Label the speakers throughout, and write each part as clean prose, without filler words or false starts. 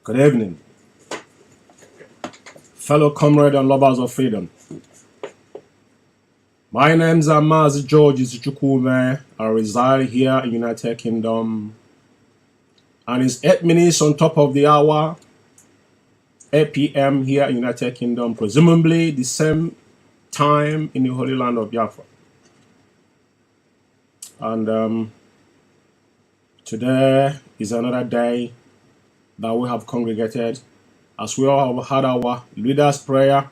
Speaker 1: Good evening, fellow comrades and lovers of freedom. My name's Mazi Umeh. I reside here in United Kingdom, and it's 8 minutes on top of the hour, 8 p.m. here in United Kingdom, presumably the same time in the Holy Land of Biafra. And today is another day that we have congregated, as we all have had our leaders' prayer.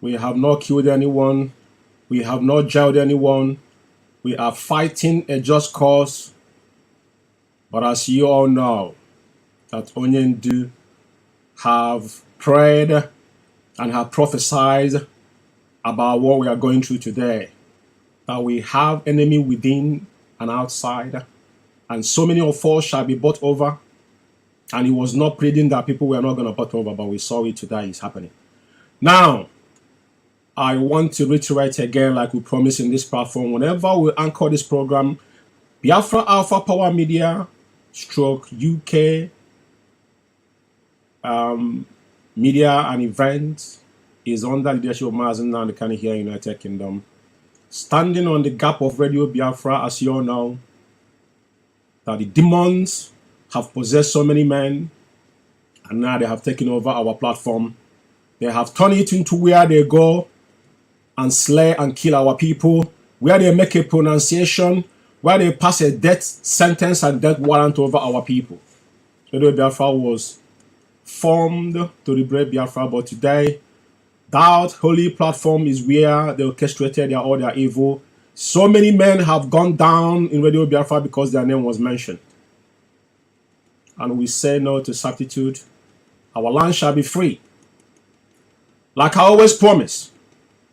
Speaker 1: We have not killed anyone. We have not jailed anyone. We are fighting a just cause. But as you all know, that Nnamdi have prayed and have prophesied about what we are going through today. That we have enemy within and outside, and so many of us shall be bought over. And he was not pleading that people were not going to butt over, but we saw it today is happening. Now, I want to reiterate again, like we promised in this platform, whenever we anchor this program, Biafra Alpha Power Media, /UK Media and Events is under the leadership of Mazi Nnamdi here in the United Kingdom. Standing on the gap of Radio Biafra, as you all know, that the demons have possessed so many men, and now they have taken over our platform. They have turned it into where they go and slay and kill our people, where they make a pronunciation, where they pass a death sentence and death warrant over our people. Radio Biafra was formed to liberate Biafra, but today, that holy platform is where they orchestrated all their evil. So many men have gone down in Radio Biafra because their name was mentioned. And we say no to substitute. Our land shall be free. Like I always promise,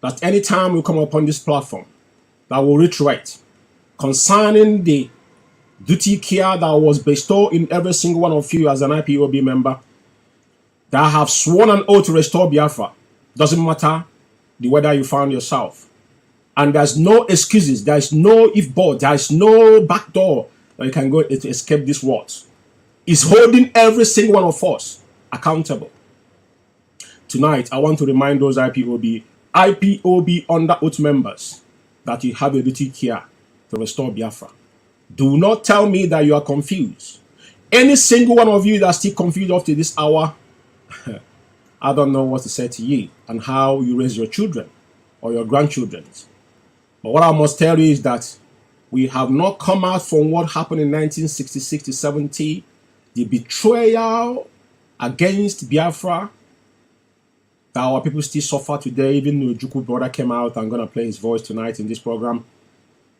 Speaker 1: that anytime we come upon this platform, that will reiterate concerning the duty care that was bestowed in every single one of you as an IPOB member, that have sworn an oath to restore Biafra. Doesn't matter the weather you found yourself. And there's no excuses, there's no if but, there's no back door that you can go to escape these words. Is holding every single one of us accountable. Tonight, I want to remind those IPOB under oath members that you have a duty here to restore Biafra. Do not tell me that you are confused. Any single one of you that's still confused up to this hour, I don't know what to say to you and how you raise your children or your grandchildren. But what I must tell you is that we have not come out from what happened in 1966 to 70. The betrayal against Biafra that our people still suffer today. Even the Ojukwu brother came out. I'm going to play his voice tonight in this program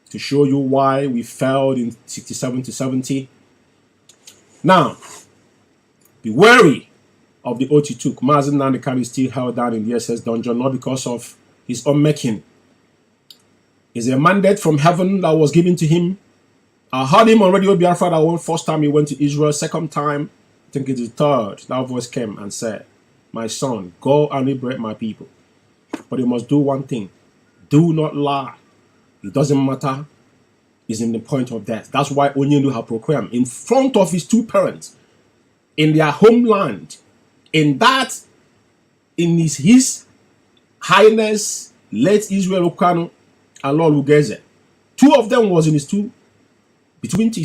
Speaker 1: to show you why we failed in 67 to 70. Now, be wary of the oath he took. Mazi Nnamdi is still held down in the SS dungeon, not because of his own making. It's a mandate from heaven that was given to him. I heard him on Radio Biafra that one first time he went to Israel, second time, I think it's the third, that voice came and said, my son, go and liberate my people. But you must do one thing. Do not lie. It doesn't matter. It's in the point of death. That's why Nnamdi have proclaimed in front of his two parents, in their homeland, in his highness, late Israel Kanu and Lord Ugeze. Two of them was in his two. He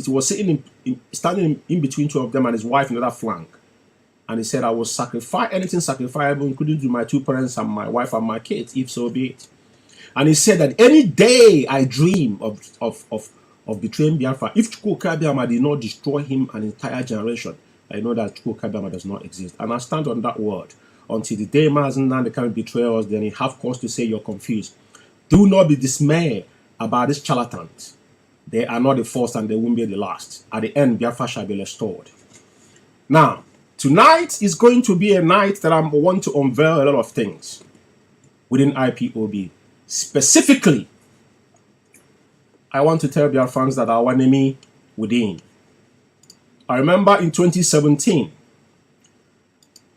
Speaker 1: was sitting standing in between two of them and his wife in the other flank. And he said, I will sacrifice anything sacrificable, including to my two parents and my wife and my kids, if so be it. And he said that any day I dream of betraying Biafra, if IKECHUKWU did not destroy him an entire generation, I know that IKECHUKWU does not exist. And I stand on that word. Until the day Mazi Nnamdi can betray us, then you have cause to say you're confused. Do not be dismayed about these charlatans. They are not the first and they won't be the last. At the end, Biafra shall be restored. Now, tonight is going to be a night that I want to unveil a lot of things within IPOB. Specifically, I want to tell Biafrans that our enemy within. I remember in 2017,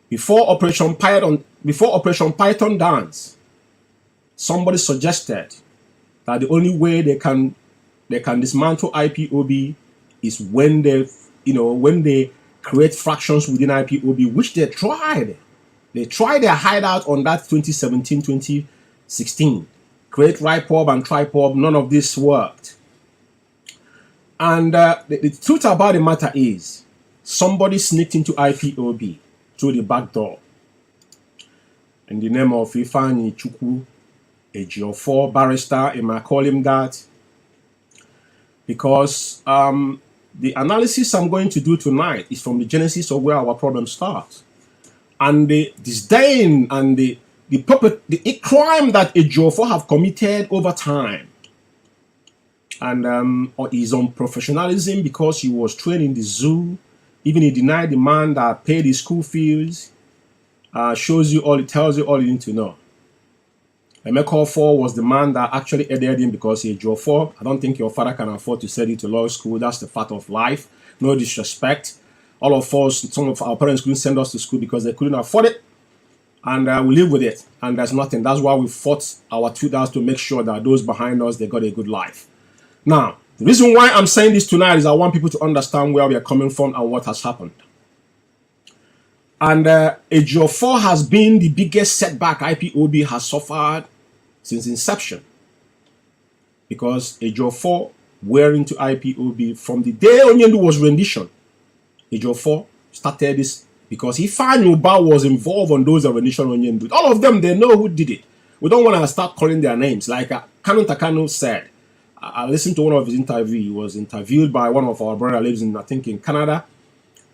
Speaker 1: before Operation Python Dance, somebody suggested that the only way they can dismantle IPOB is when they create fractions within IPOB, which they tried. They tried their hideout on that 2017-2016. Create RIPOB and TRIPOB, none of this worked. And the truth about the matter is, somebody sneaked into IPOB through the back door in the name of IKECHUKWU, a G04 barrister. I might call him that, because the analysis I'm going to do tonight is from the genesis of where our problem starts, and the disdain and the crime that a G04 have committed over time, and his unprofessionalism because he was trained in the zoo. Even he denied the man that paid his school fees. Shows you all, it tells you all you need to know. Emeka was the man that actually aided him because he drove for. I don't think your father can afford to send you to law school. That's the fact of life. No disrespect. All of us, some of our parents couldn't send us to school because they couldn't afford it. And we live with it. And there's nothing. That's why we fought our tutors to make sure that those behind us, they got a good life. Now, the reason why I'm saying this tonight is I want people to understand where we are coming from and what has happened. And AGO4 has been the biggest setback IPOB has suffered since inception, because AGO4 were into IPOB from the day Onyendu was rendition. AGO4 started this because Ifeanyi was involved on those rendition Onyendu. All of them, they know who did it. We don't want to start calling their names. Like Kanu said, I listened to one of his interviews. He was interviewed by one of our brothers lives in, I think, in Canada.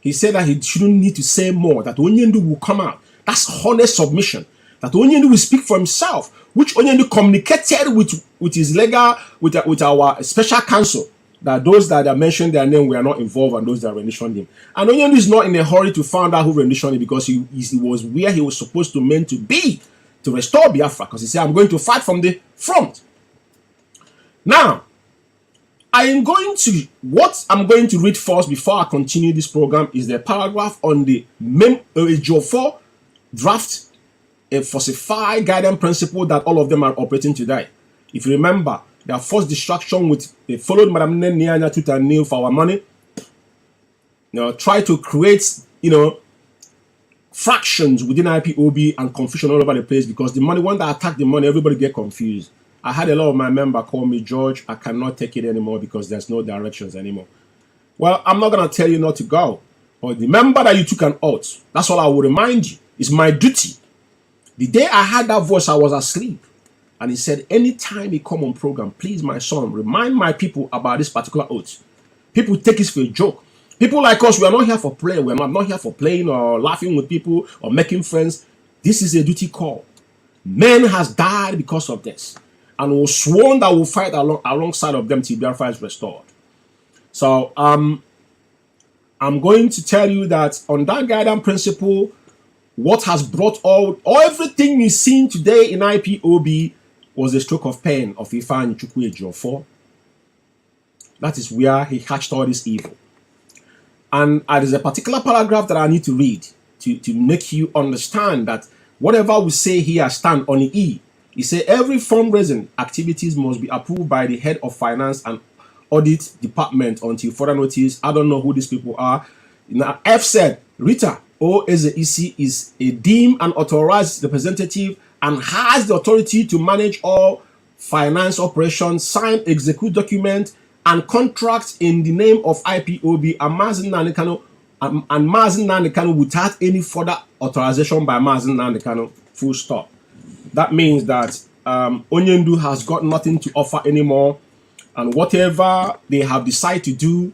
Speaker 1: He said that he shouldn't need to say more, that Onyendu will come out. That's honest submission. That Onyendu will speak for himself, which Onyendu communicated with his legal, with our special counsel, that those that are mentioned their name were not involved and those that renditioned him. And Onyendu is not in a hurry to find out who renditioned him, because he was where he was supposed to meant to be, to restore Biafra, because he said, I'm going to fight from the front. Now, what I'm going to read first before I continue this program is the paragraph on the G4 draft, a falsified guidance principle that all of them are operating today. If you remember, their first distraction they followed Madam Nyanya to kneel for our money. Try to create, fractions within IPOB and confusion all over the place, because the money, when they attack the money, everybody get confused. I had a lot of my members call me, George, I cannot take it anymore because there's no directions anymore. Well, I'm not going to tell you not to go. But remember that you took an oath. That's all I will remind you. It's my duty. The day I had that voice, I was asleep. And he said, anytime you come on program, please, my son, remind my people about this particular oath. People take it for a joke. People like us, we are not here for play. We are not here for playing or laughing with people or making friends. This is a duty call. Man has died because of this, and was sworn that we'll fight alongside of them till Biafra is restored. So I'm going to tell you that on that guidance principle, what has brought everything you've seen today in IPOB was a stroke of pen of IKECHUKWU G4. That is where he hatched all this evil. And there's a particular paragraph that I need to read to make you understand that whatever we say here stand on the E. He said every fundraising activities must be approved by the head of finance and audit department until further notice. I don't know who these people are. Now, F said, Rita OSEC is a deemed and authorized representative and has the authority to manage all finance operations, sign, execute documents and contracts in the name of IPOB and Mazi Nnamdi Kanu without any further authorization by Mazi Nnamdi Kanu. Full stop. That means that Onyendu has got nothing to offer anymore, and whatever they have decided to do,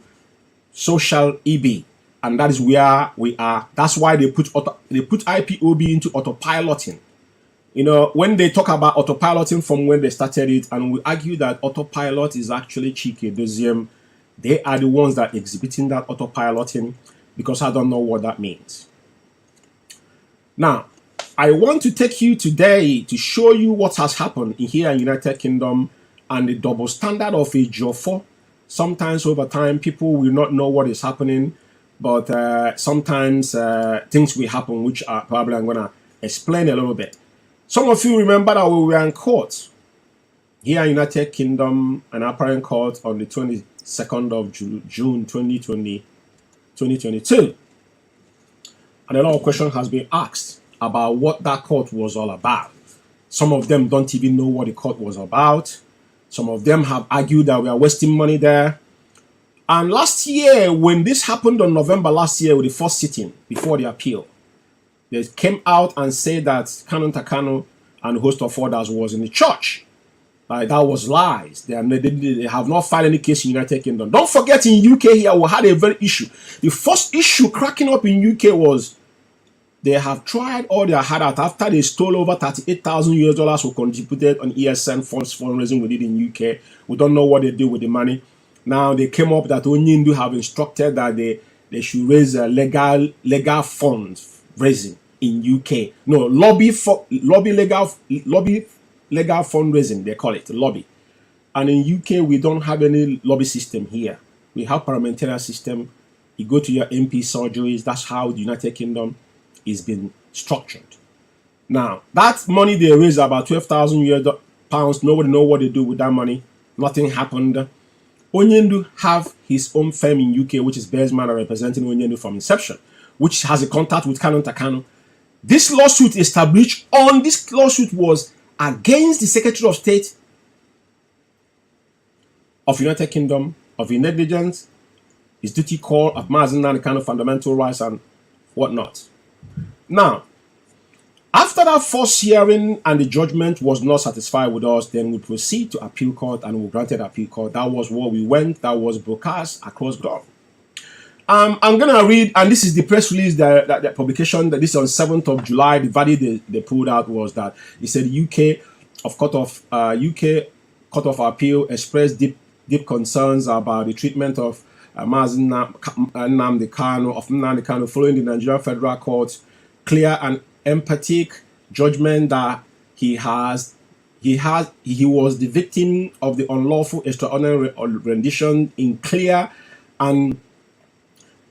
Speaker 1: so shall it be. And that is where we are. That's why they put IPOB into autopiloting. When they talk about autopiloting from when they started it, and we argue that autopilot is actually Chike Doziem, they are the ones that are exhibiting that autopiloting, because I don't know what that means. Now, I want to take you today to show you what has happened here in United Kingdom and the double standard of a G4. Sometimes over time, people will not know what is happening, but sometimes things will happen, which probably I'm going to explain a little bit. Some of you remember that we were in court here in United Kingdom, an apparent court on the 22nd of June 2022. And a lot of questions has been asked about what that court was all about. Some of them don't even know what the court was about. Some of them have argued that we are wasting money there. And last year, when this happened on November last year with the first sitting before the appeal, they came out and said that Kanu and a host of others was in the church. That was lies. They have not filed any case in the United Kingdom. Don't forget, in UK here, we had a very issue. The first issue cracking up in UK was they have tried all their hard out after they stole over $38,000 who contributed on ESN fundraising we did in UK. We don't know what they did with the money. Now they came up that Onyindu have instructed that they should raise legal funds raising in UK. No, lobby legal fundraising, they call it lobby. And in UK we don't have any lobby system here. We have parliamentary system. You go to your MP surgeries. That's how the United Kingdom is being structured. Now that money they raised, about £12,000. Nobody know what they do with that money. Nothing happened. Onyindu have his own firm in UK, which is Bearsman representing Onyindu from inception, which has a contact with Kanu. This lawsuit established on this lawsuit was against the Secretary of State of United Kingdom of negligence, his duty call of Mazi and the kind of fundamental rights and whatnot. Now, after that first hearing and the judgment was not satisfied with us, then we proceed to appeal court and we granted appeal court. That was where we went. That was broadcast across globe. I'm going to read, and this is the press release, that publication, that this is on 7th of July. The verdict they pulled out was that it said UK Court of Appeal expressed deep concerns about the treatment of Mazi Nnamdi Kanu following the Nigerian Federal Court clear and emphatic judgment that he was the victim of the unlawful extraordinary rendition in clear and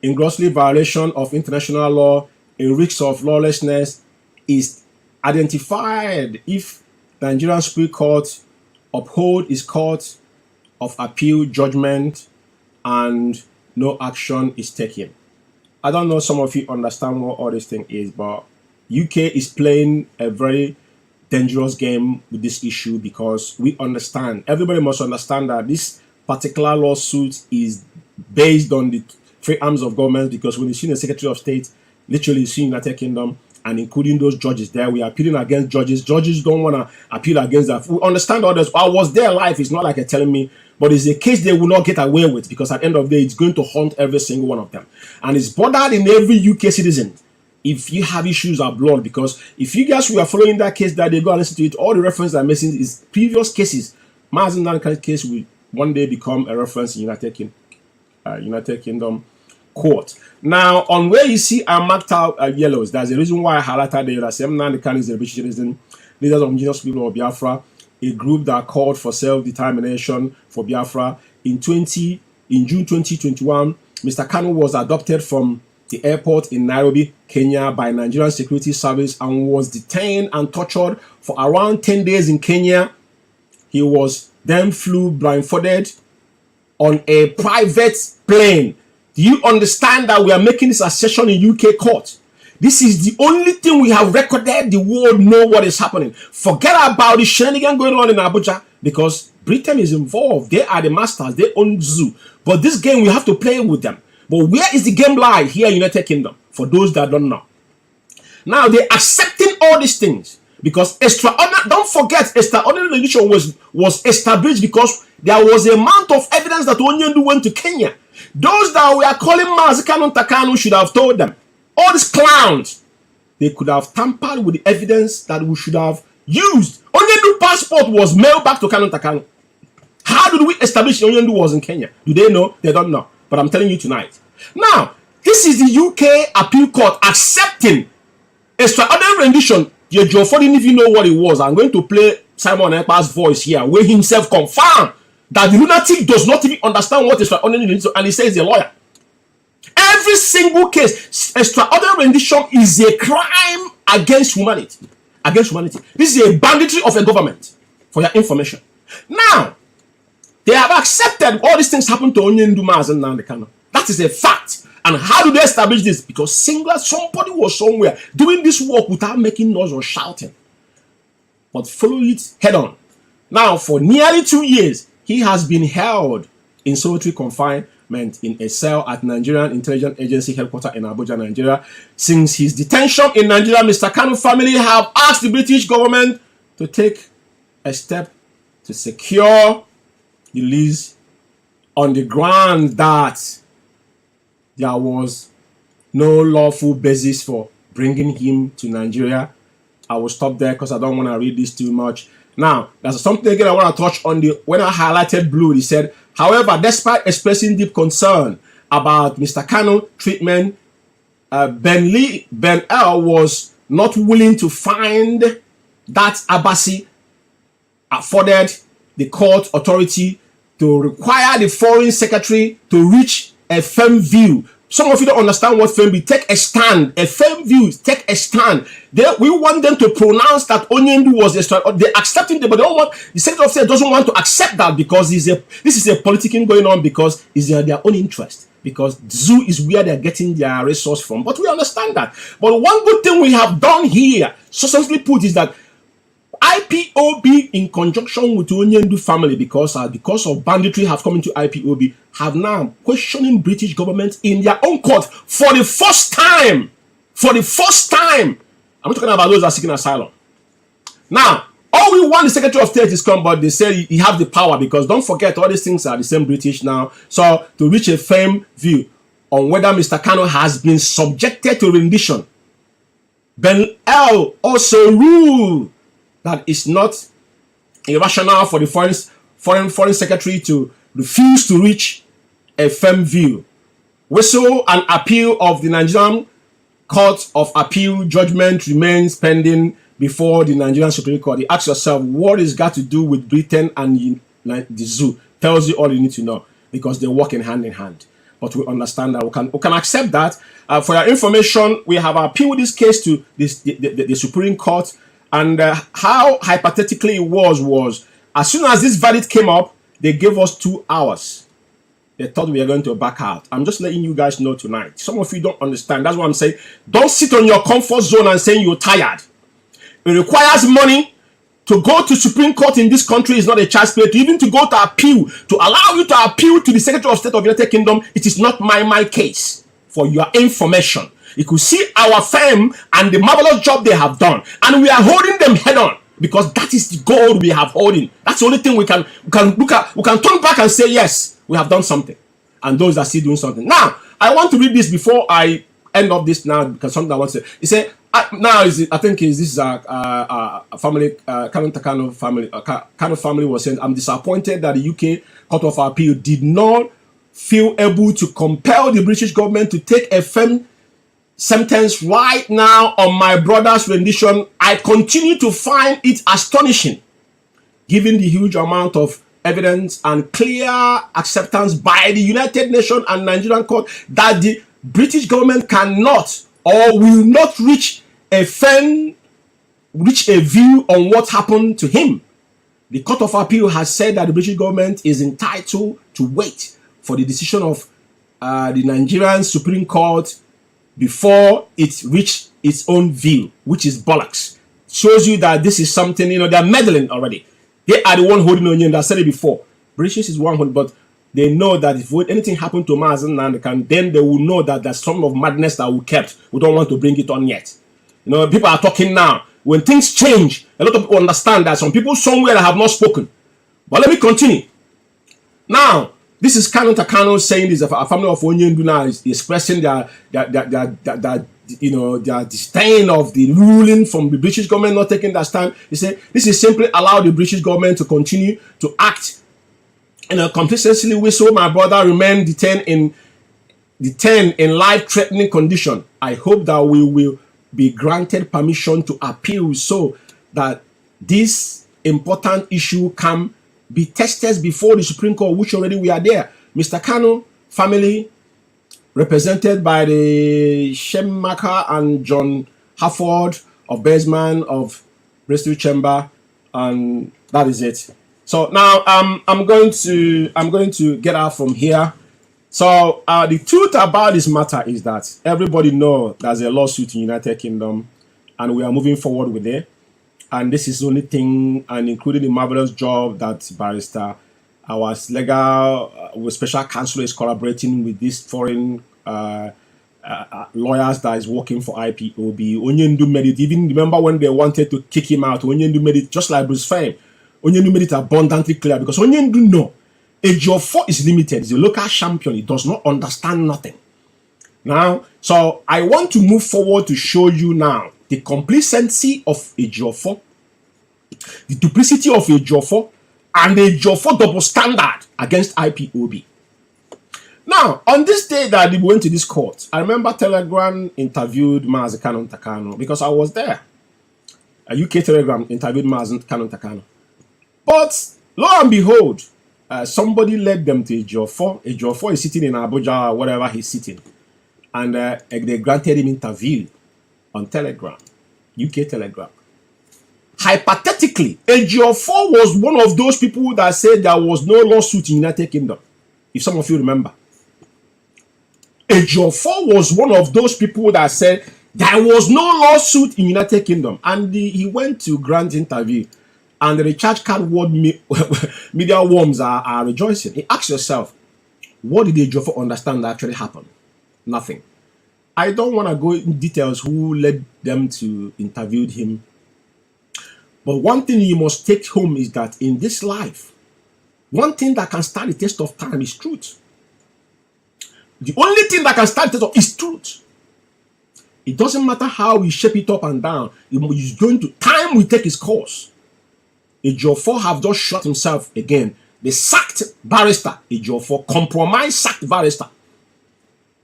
Speaker 1: in grossly violation of international law, a risk of lawlessness is identified if the Nigerian Supreme Court uphold its court of appeal judgment and no action is taken. I don't know some of you understand what all this thing is, but UK is playing a very dangerous game with this issue because we understand, everybody must understand that this particular lawsuit is based on the three arms of government, because when you see the Secretary of State, literally you see United Kingdom and including those judges there, we are appealing against judges. Judges don't want to appeal against that. We understand others. I was there live. It's not like you're telling me, but it's a case they will not get away with because at the end of the day, it's going to haunt every single one of them. And it's bordered in every UK citizen if you have issues abroad, because if you guys were following that case that they go and listen to it, all the reference I'm missing is previous cases. Mazi Nnamdi case will one day become a reference in United Kingdom court. Now, on where you see I marked out yellows, there's a reason why I highlighted there that Nnamdi is a British citizen, leaders of indigenous people of Biafra, a group that called for self-determination for Biafra. In June 2021, Mr. Kanu was adopted from the airport in Nairobi, Kenya by Nigerian Security Service and was detained and tortured for around 10 days in Kenya. He was then flew blindfolded on a private plane. Do you understand that we are making this assertion in UK court? This is the only thing we have recorded. The world know what is happening. Forget about the shenanigan going on in Abuja because Britain is involved. They are the masters. They own zoo. But this game, we have to play with them. But where is the game live? Here in United Kingdom. For those that don't know. Now, they're accepting all these things. Because don't forget, extraordinary rendition was established because there was a amount of evidence that Onyindu went to Kenya. Those that we are calling Mazi Kanu should have told them. All these clowns, they could have tampered with the evidence that we should have used. Onyindu passport was mailed back to Kanu. How did we establish Onyindu was in Kenya? Do they know? They don't know. But I'm telling you tonight. Now, this is the UK appeal court accepting extraordinary rendition. If you know what it was, I'm going to play Simon Ekpa's voice here, where he himself confirmed that the lunatic does not even understand what extraordinary rendition, and he says he's a lawyer. Every single case, extraordinary rendition is a crime against humanity. Against humanity. This is a banditry of a government, for your information. Now, they have accepted all these things happen to Onyindu Mazi Nnamdi Kanu. That is a fact. And how do they establish this? Because somebody was somewhere doing this work without making noise or shouting, but follow it head on. Now, for nearly 2 years, he has been held in solitary confinement in a cell at Nigerian Intelligence Agency headquarters in Abuja, Nigeria. Since his detention in Nigeria, Mr. Kanu family have asked the British government to take a step to secure the release on the ground that there was no lawful basis for bringing him to Nigeria. I will stop there because I don't want to read this too much. Now, there's something again I want to touch on. When I highlighted blue, he said, however, despite expressing deep concern about Mr. Kanu treatment, Ben L was not willing to find that Abbasi afforded the court authority to require the foreign secretary to reach a firm view. Some of you don't understand what firm view. Take a stand. A firm view. Take a stand. We want them to pronounce that Onyendu was they're accepting it, but they don't want, the Secretary of State doesn't want to accept that because this is a politicking going on, because it's their own interest. Because zoo is where they're getting their resource from. But we understand that. But one good thing we have done here, so simply put, is that IPOB, in conjunction with the Onyendu family, because of banditry have come into IPOB, have now questioning British government in their own court for the first time. For the first time. I'm talking about those that are seeking asylum. Now, all we want the Secretary of State is come, but they say he have the power, because don't forget, all these things are the same British now. So, to reach a firm view on whether Mr. Kanu has been subjected to rendition, Ben L also ruled that it's not irrational for the foreign secretary to refuse to reach a firm view. Whistle and appeal of the Nigerian Court of Appeal judgment remains pending before the Nigerian Supreme Court. You ask yourself, what is got to do with Britain and the zoo? Tells you all you need to know, because they're working hand in hand. But we understand that we can accept that. For your information, we have appealed this case to the Supreme Court. And how hypothetically it was as soon as this verdict came up, they gave us 2 hours. They thought we were going to back out. I'm just letting you guys know tonight. Some of you don't understand. That's what I'm saying. Don't sit on your comfort zone and saying you're tired. It requires money to go to Supreme Court in this country. Is not a child's play. Even to go to appeal, to allow you to appeal to the Secretary of State of the United Kingdom, it is not my case. For your information, you could see our firm and the marvelous job they have done, and we are holding them head on, because that is the goal we have holding. That's the only thing we can look at. We can turn back and say, yes, we have done something, and those are still doing something. Now, I want to read this before I end up this now, because something I want to say. He said, I think this is a family, Kanu family. Kanu family was saying, I'm disappointed that the UK Court of Appeal did not feel able to compel the British government to take a firm sentence right now on my brother's rendition. I continue to find it astonishing, given the huge amount of evidence and clear acceptance by the United Nations and Nigerian court that the British government cannot or will not reach a view on what happened to him. The Court of Appeal has said that the British government is entitled to wait for the decision of the Nigerian Supreme Court before it reached its own view, which is bollocks. Shows you that this is something, they're meddling already. They are the one holding on. I said it before. British is one hold, but they know that if anything happened to Mazi, then they will know that there's some of madness that we kept. We don't want to bring it on yet. People are talking now. When things change, a lot of people understand that some people somewhere have not spoken. But let me continue. Now, this is Kanu saying this. A family of Onyendu now is expressing their disdain of the ruling from the British government not taking that stand. He said this is simply allow the British government to continue to act in a complacently. Whistle my brother remain detained in life-threatening condition. I hope that we will be granted permission to appeal so that this important issue can be tested before the Supreme Court, which already we are there. Mr. Kanu family, represented by the Shemaka and John Harford of Baseman of Bristol Chamber, and that is it. So now I'm going to get out from here. So the truth about this matter is that everybody knows there's a lawsuit in United Kingdom, and we are moving forward with it. And this is the only thing, and including the marvelous job that Barrister, our legal with special counsel, is collaborating with these foreign lawyers that is working for IPOB. Onyendu made it. Even remember when they wanted to kick him out, Onyendu made it just like Bruce Fame. Onyendu made it abundantly clear because Onyendu know Ejiofor is limited. He's a local champion. He does not understand nothing. Now, so I want to move forward to show you now the complacency of Ejiofor, the duplicity of Ejiofor, and the Ejiofor double standard against IPOB. Now, on this day that we went to this court, I remember Telegram interviewed Mazi Kanu because I was there. A UK Telegram interviewed Mazi Kanu. But lo and behold, somebody led them to Ejiofor. Ejiofor is sitting in Abuja or wherever he's sitting. And they granted him interview on Telegram, UK Telegram. Hypothetically, Ejiofor was one of those people that said there was no lawsuit in United Kingdom. If some of you remember. Ejiofor was one of those people that said there was no lawsuit in United Kingdom. And he went to grant interview. And the recharge card world media worms are rejoicing. Ask yourself, what did Ejiofor understand that actually happened? Nothing. I don't want to go in details who led them to interview him. But one thing you must take home is that in this life, one thing that can stand the test of time is truth. The only thing that can stand the test of is truth. It doesn't matter how we shape it up and down. Time will take its course. Ejiofor have just shot himself again. They sacked Barrister Ejiofor, compromised sacked Barrister.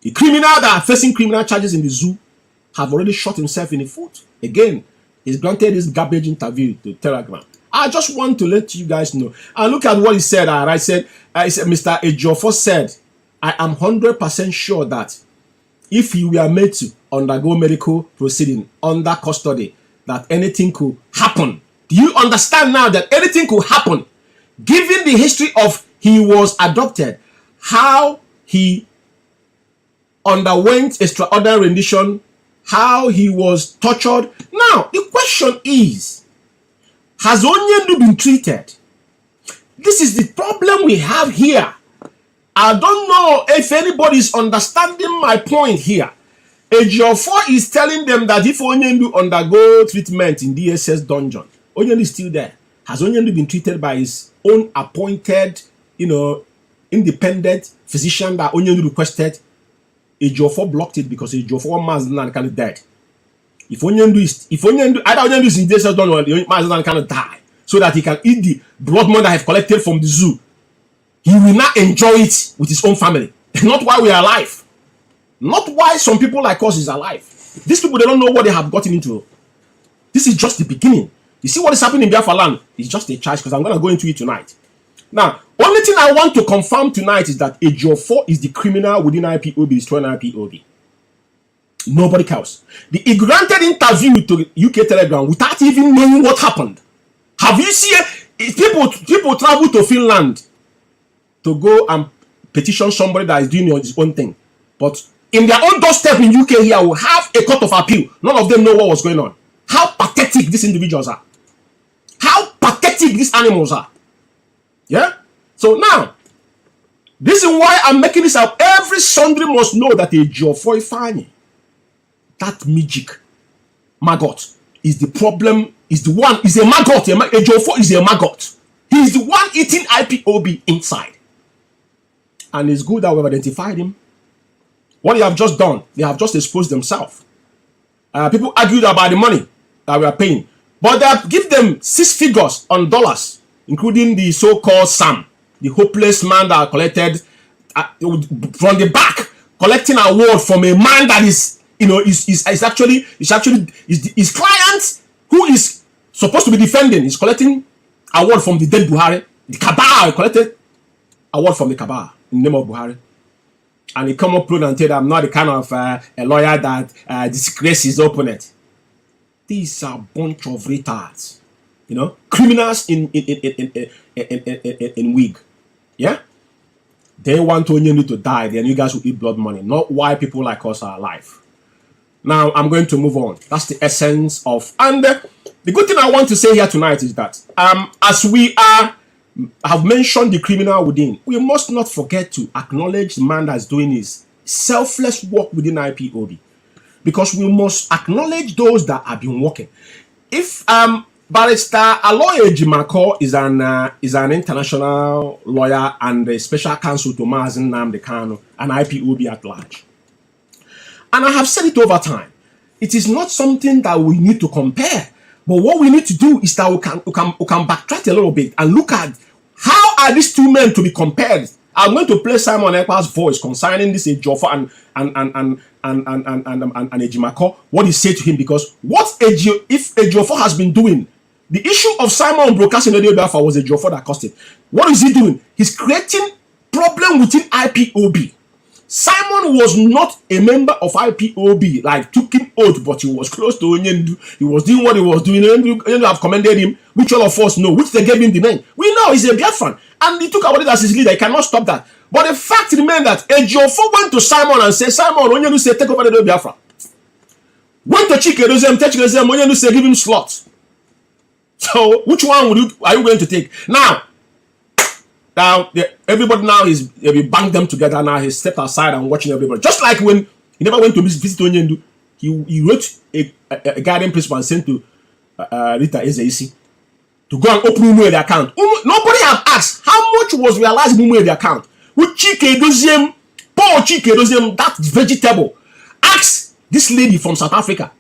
Speaker 1: The criminal that are facing criminal charges in the zoo have already shot himself in the foot. Again, he's granted this garbage interview to Telegram. I just want to let you guys know. And look at what he said. I said, Mr. Ejiofor said, I am 100% sure that if he were made to undergo medical proceeding under custody, that anything could happen. Do you understand now that anything could happen? Given the history of he was adopted, how he underwent extraordinary rendition, how he was tortured. Now, the question is, has Onyendu been treated? This is the problem we have here. I don't know if anybody is understanding my point here. Ejiofor is telling them that if Onyendu undergo treatment in DSS dungeon, Onyendu is still there. Has Onyendu been treated by his own appointed, independent physician that Onyendu requested? Ejiofor blocked it because Ejiofor Mazi kind of died. If Onyendu is in DSS dungeon, Mazi kind of die so that he can eat the blood money that I have collected from the zoo. He will not enjoy it with his own family. Not why we are alive. Not why some people like us is alive. These people, they don't know what they have gotten into. This is just the beginning. You see what is happening in Biafra land? It's just a charge because I'm going to go into it tonight. Now, only thing I want to confirm tonight is that Ejiofor is the criminal within IPOB, destroying IPOB. Nobody else. He granted interview to UK Telegram without even knowing what happened. Have you seen people travel to Finland to go and petition somebody that is doing his own thing? But in their own doorstep in UK here, will have a court of appeal. None of them know what was going on. How pathetic these individuals are. How pathetic these animals are. Yeah? So now, this is why I'm making this up. Every Sunday must know that Ejiofor Ifeanyi, that maggot, is the problem, is a maggot. Ejiofor is a maggot. He is the one eating IPOB inside. And it's good that we've identified him. What they have just done, they have just exposed themselves. People argued about the money that we are paying. But they have given them 6 figures on dollars, including the so-called Sam, the hopeless man that collected from the back, collecting an award from a man that is, is actually his client who is supposed to be defending. Is collecting award from the dead Buhari. The Cabal collected award from the Cabal in the name of Buhari. And he come up and tell I'm not the kind of a lawyer that disgraces his opponent. These are a bunch of retards, criminals in wig. Yeah. They want Onyendu to die, then you guys will eat blood money, not why people like us are alive. Now, I'm going to move on. That's the essence of... And the good thing I want to say here tonight is that as we have mentioned the criminal within, we must not forget to acknowledge the man that's doing his selfless work within IPOB. Because we must acknowledge those that have been working. If Barrister Aloy Ejimako is an international lawyer and a special counsel to Mazi Nnamdi Kanu and IPOB at large. And I have said it over time. It is not something that we need to compare. But what we need to do is that we can backtrack a little bit and look at how are these two men to be compared. I'm going to play Simon Ekpa's voice concerning this Ejiofor and Ejimako, what he said to him, because if Ejiofor has been doing, the issue of Simon broadcasting Radio Biafra was Ejiofor that caused it. What is he doing? He's creating problem within IPOB. Simon was not a member of IPOB, like took him oath, but he was close to Onyendu. He was doing what he was doing. Onyendu have commended him, which all of us know, which they gave him the name. We know he's a Biafran, and he took about it as his leader. He cannot stop that. But the fact remains that Ejiofor went to Simon and said, Simon, Onyendu said, take over the Biafra. Went to Chikeredozem, Onyendu said, give him slots. So, which one are you going to take? Now, everybody now is we banked them together. Now he stepped aside and watching everybody. Just like when he never went to visit Onyendu, he wrote a guardian principal and sent to Rita Ezeisi to go and open Umeh the account. Nobody have asked how much was realized in Umeh the account. With Chikeredozem, Paul Chikeredozem, that vegetable, asked this lady from South Africa,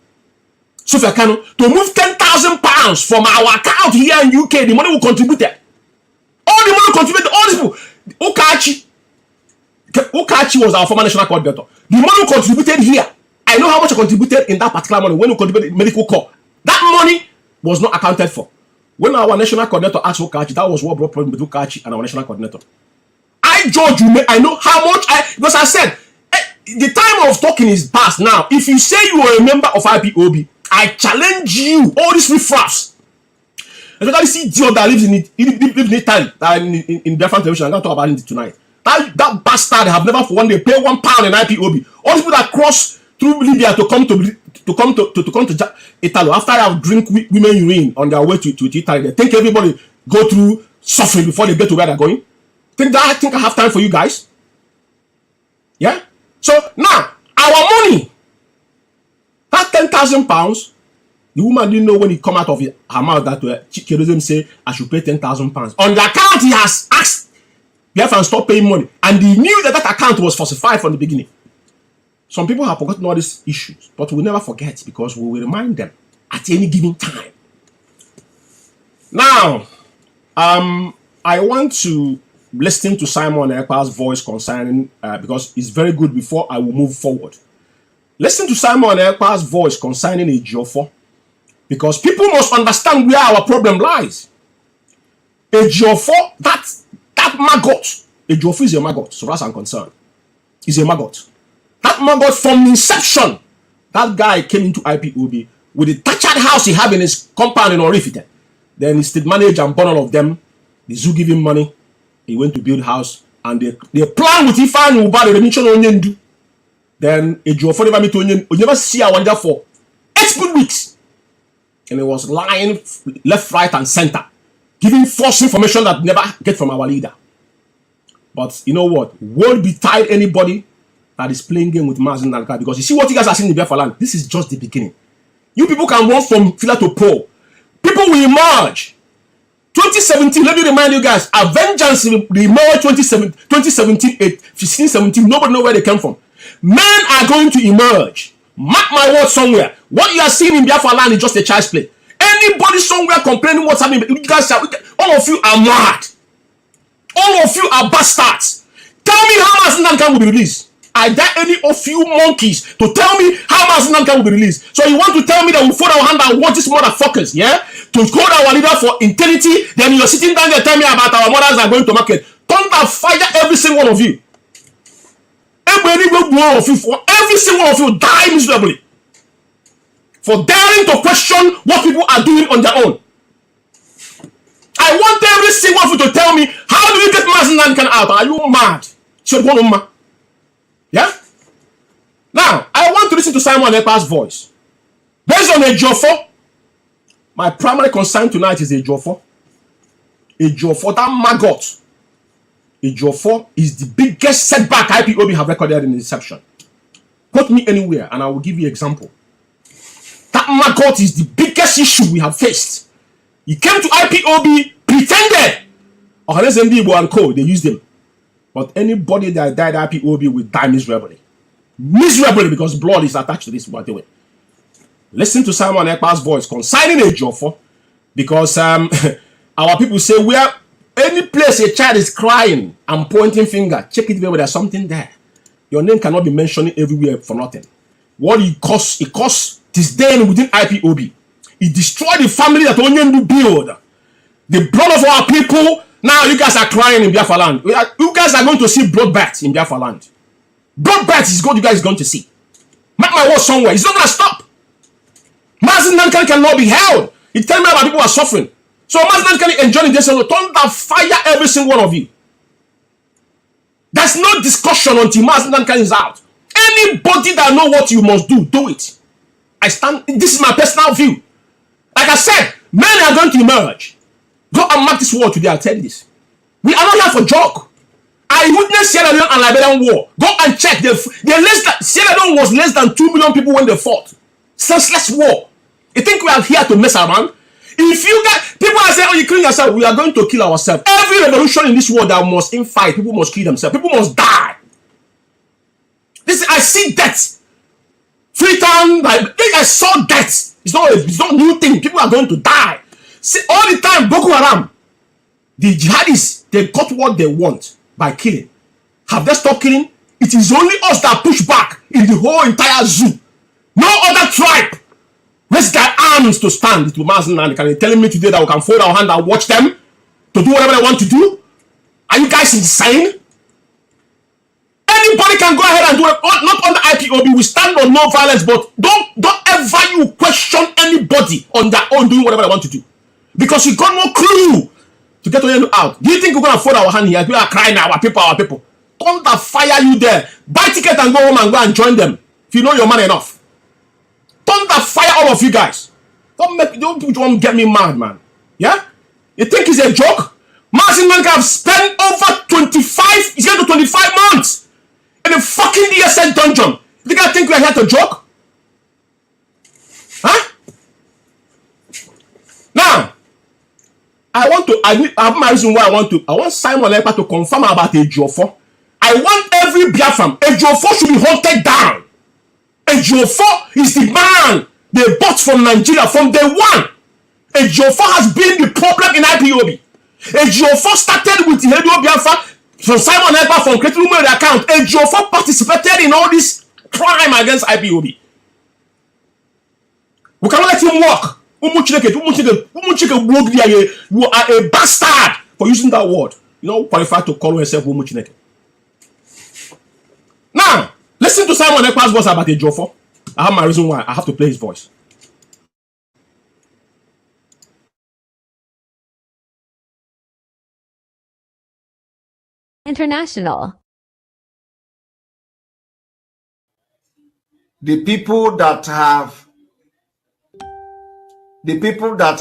Speaker 1: Sophia Kanu, to move £10,000 from our account here in UK. The money will contribute there. All the money contributed, all these people. Okachi was our former national coordinator. The money contributed here. I know how much I contributed in that particular money when we contributed medical corps. That money was not accounted for. When our national coordinator asked Okachi, that was what brought problem with Okachi and our national coordinator. I judge Umeh. I know how much because I said the time of talking is past now. If you say you are a member of IPOB, I challenge you, all these riffraffs. Especially see Dio that lives in Italy, in Biafran television. I'm going to talk about it tonight. That bastard have never for one day paid £1 in IPOB. All people that cross through Libya to come to Italy after they have drink women urine on their way to Italy. They think everybody go through suffering before they get to where they're going. Think I have time for you guys. Yeah. So now our money, that £10,000. The woman didn't know when he come out of her mouth that Chikeredozem say I should pay £10,000. On the account he has asked Biafra stop paying money, and he knew that account was falsified from the beginning. Some people have forgotten all these issues, but we'll never forget because we will remind them at any given time. Now, I want to listen to Simon Ekpa's voice concerning because it's very good before I will move forward. Listen to Simon Ekpa's voice concerning Ejiofor. Because people must understand where our problem lies. Ejiofor, that maggot. Ejiofor is a maggot, so far as I'm concerned. He's a maggot. That maggot from inception, that guy came into IPOB with the thatched house he had in his compound in Orifite. Then he state managed and bought all of them. The zoo give him money. He went to build house. And they plan with Ifan Uba, they mention Onyendu. Then Ejiofor never meet Onyendu. We never see our wonder for 8 good weeks. And it was lying left, right, and center, giving false information that never get from our leader. But you know what? Won't betide anybody that is playing game with Mazi Nnamdi, because you see what you guys are seeing in the Biafra land. This is just the beginning. You people can run from filler to pole. People will emerge. 2017, let me remind you guys, Avengers emerged 2017, 16, 17. Nobody know where they came from. Men are going to emerge. Mark my word somewhere. What you are seeing in Biafra land is just a child's play. Anybody somewhere complaining what's happening, you guys are, all of you are mad. All of you are bastards. Tell me how Mazi Nnamdi will be released. I dare any of you monkeys to tell me how Mazi Nnamdi will be released. So you want to tell me that we fold our hand and watch these motherfuckers, yeah? To call our leader for integrity, then you're sitting down there telling me about our mothers are going to market. Thunder fire every single one of you. Every single one of you die miserably for daring to question what people are doing on their own. I want every single one of you to tell me, how do you get Mazi Nnamdi out? Are you mad? Yeah? Now, I want to listen to Simon Ekpa's voice. Based on Ejiofor, my primary concern tonight is Ejiofor. Ejiofor, that maggot. Ejiofor is the biggest setback IPOB have recorded in inception. Quote me anywhere and I will give you an example. That maggot is the biggest issue we have faced. He came to IPOB, pretended. Igbo and Co, they used him. But anybody that died at IPOB will die miserably. Miserably because blood is attached to this, by the way. Listen to Simon Ekpa's voice concerning Ejiofor, because our people say, where any place a child is crying and pointing finger, check it where there's something there. Your name cannot be mentioned everywhere for nothing. What it costs disdain within IPOB. It destroyed the family that Onnamdi build. The blood of our people. Now you guys are crying in Biafra land. You guys are going to see bloodbath in Biafra land. Bloodbath is what you guys are going to see. Mark my words somewhere. It's not going to stop. Mazi cannot be held. It tells me about people are suffering. So Mazi can enjoy this and turn that fire every single one of you. There's no discussion until Mazi is out. Anybody that know what you must do, do it. I stand. This is my personal view. Like I said, men are going to emerge. Go and mark this war today, I'll tell you this. We are not here for joke. I witnessed Sierra Leone and Liberian war. Go and check. Sierra Leone was less than 2 million people when they fought. Senseless war. You think we are here to mess around? If you guys, people are saying, oh, you kill yourself, we are going to kill ourselves. Every revolution in this world that must fight, people must kill themselves. People must die. I see death. Freetown, I saw death. It's not a new thing. People are going to die. See, all the time, Boko Haram, the jihadists, they got what they want by killing. Have they stopped killing? It is only us that push back in the whole entire zoo. No other tribe raise their arms to stand to Mazi and can you telling me today that we can fold our hand and watch them to do whatever they want to do? Are you guys insane? Anybody can go ahead and do it, not on the IPOB. We stand on no violence, but don't ever you question anybody on their own doing whatever they want to do. Because you got no clue to get Onnamdi out. Do you think we're going to fold our hand here? We are crying now, our people. Don't that fire you there. Buy ticket and go home and go and join them. If you know your man enough. Don't that fire all of you guys. Don't get me mad, man. Yeah? You think it's a joke? Mazi have spent over 25, he's going to 25 months in a fucking ESN dungeon. You guys think we're here to joke? Huh? Now, I have my reason why I want Simon Ekpa to confirm about Ejiofor. I want every Biafran. Ejiofor should be hunted down. Ejiofor is the man they bought from Nigeria from day one. Ejiofor has been the problem in IPOB. Ejiofor started with the Radio Biafra from Simon Ekpa from creating Umeh account. Ejiofor participated in all this crime against IPOB. We cannot let him walk. You are a bastard for using that word. You don't qualify to call yourself Umuchineke. Now, listen to Simon Ekpa's voice about Ejiofor. I have my reason why I have to play his voice.
Speaker 2: International.
Speaker 3: The people that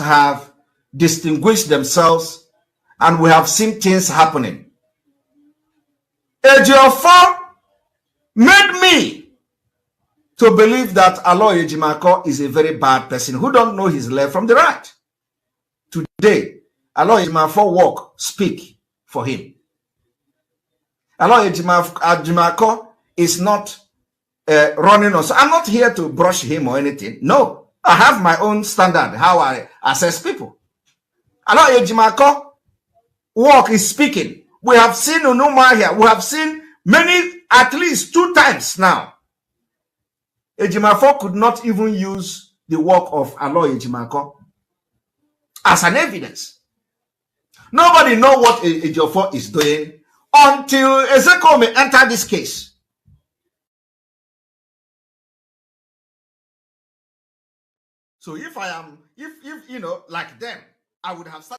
Speaker 3: have distinguished themselves, and we have seen things happening. Ejiofor made me to believe that Aloy Ejimako is a very bad person who don't know his left from the right. Today, Aloy Ejimako walk, speak for him. Aloy Ejimako is not running on. So I'm not here to brush him or anything. No. I have my own standard, how I assess people. Aloy Ejimako walk is speaking. We have seen Unuma here. We have seen many, at least 2 times now. Ejimako could not even use the work of Aloy Ejimako as an evidence. Nobody know what Ejiofor is doing until Ezekome enter this case. So if you know, like them, I would have started.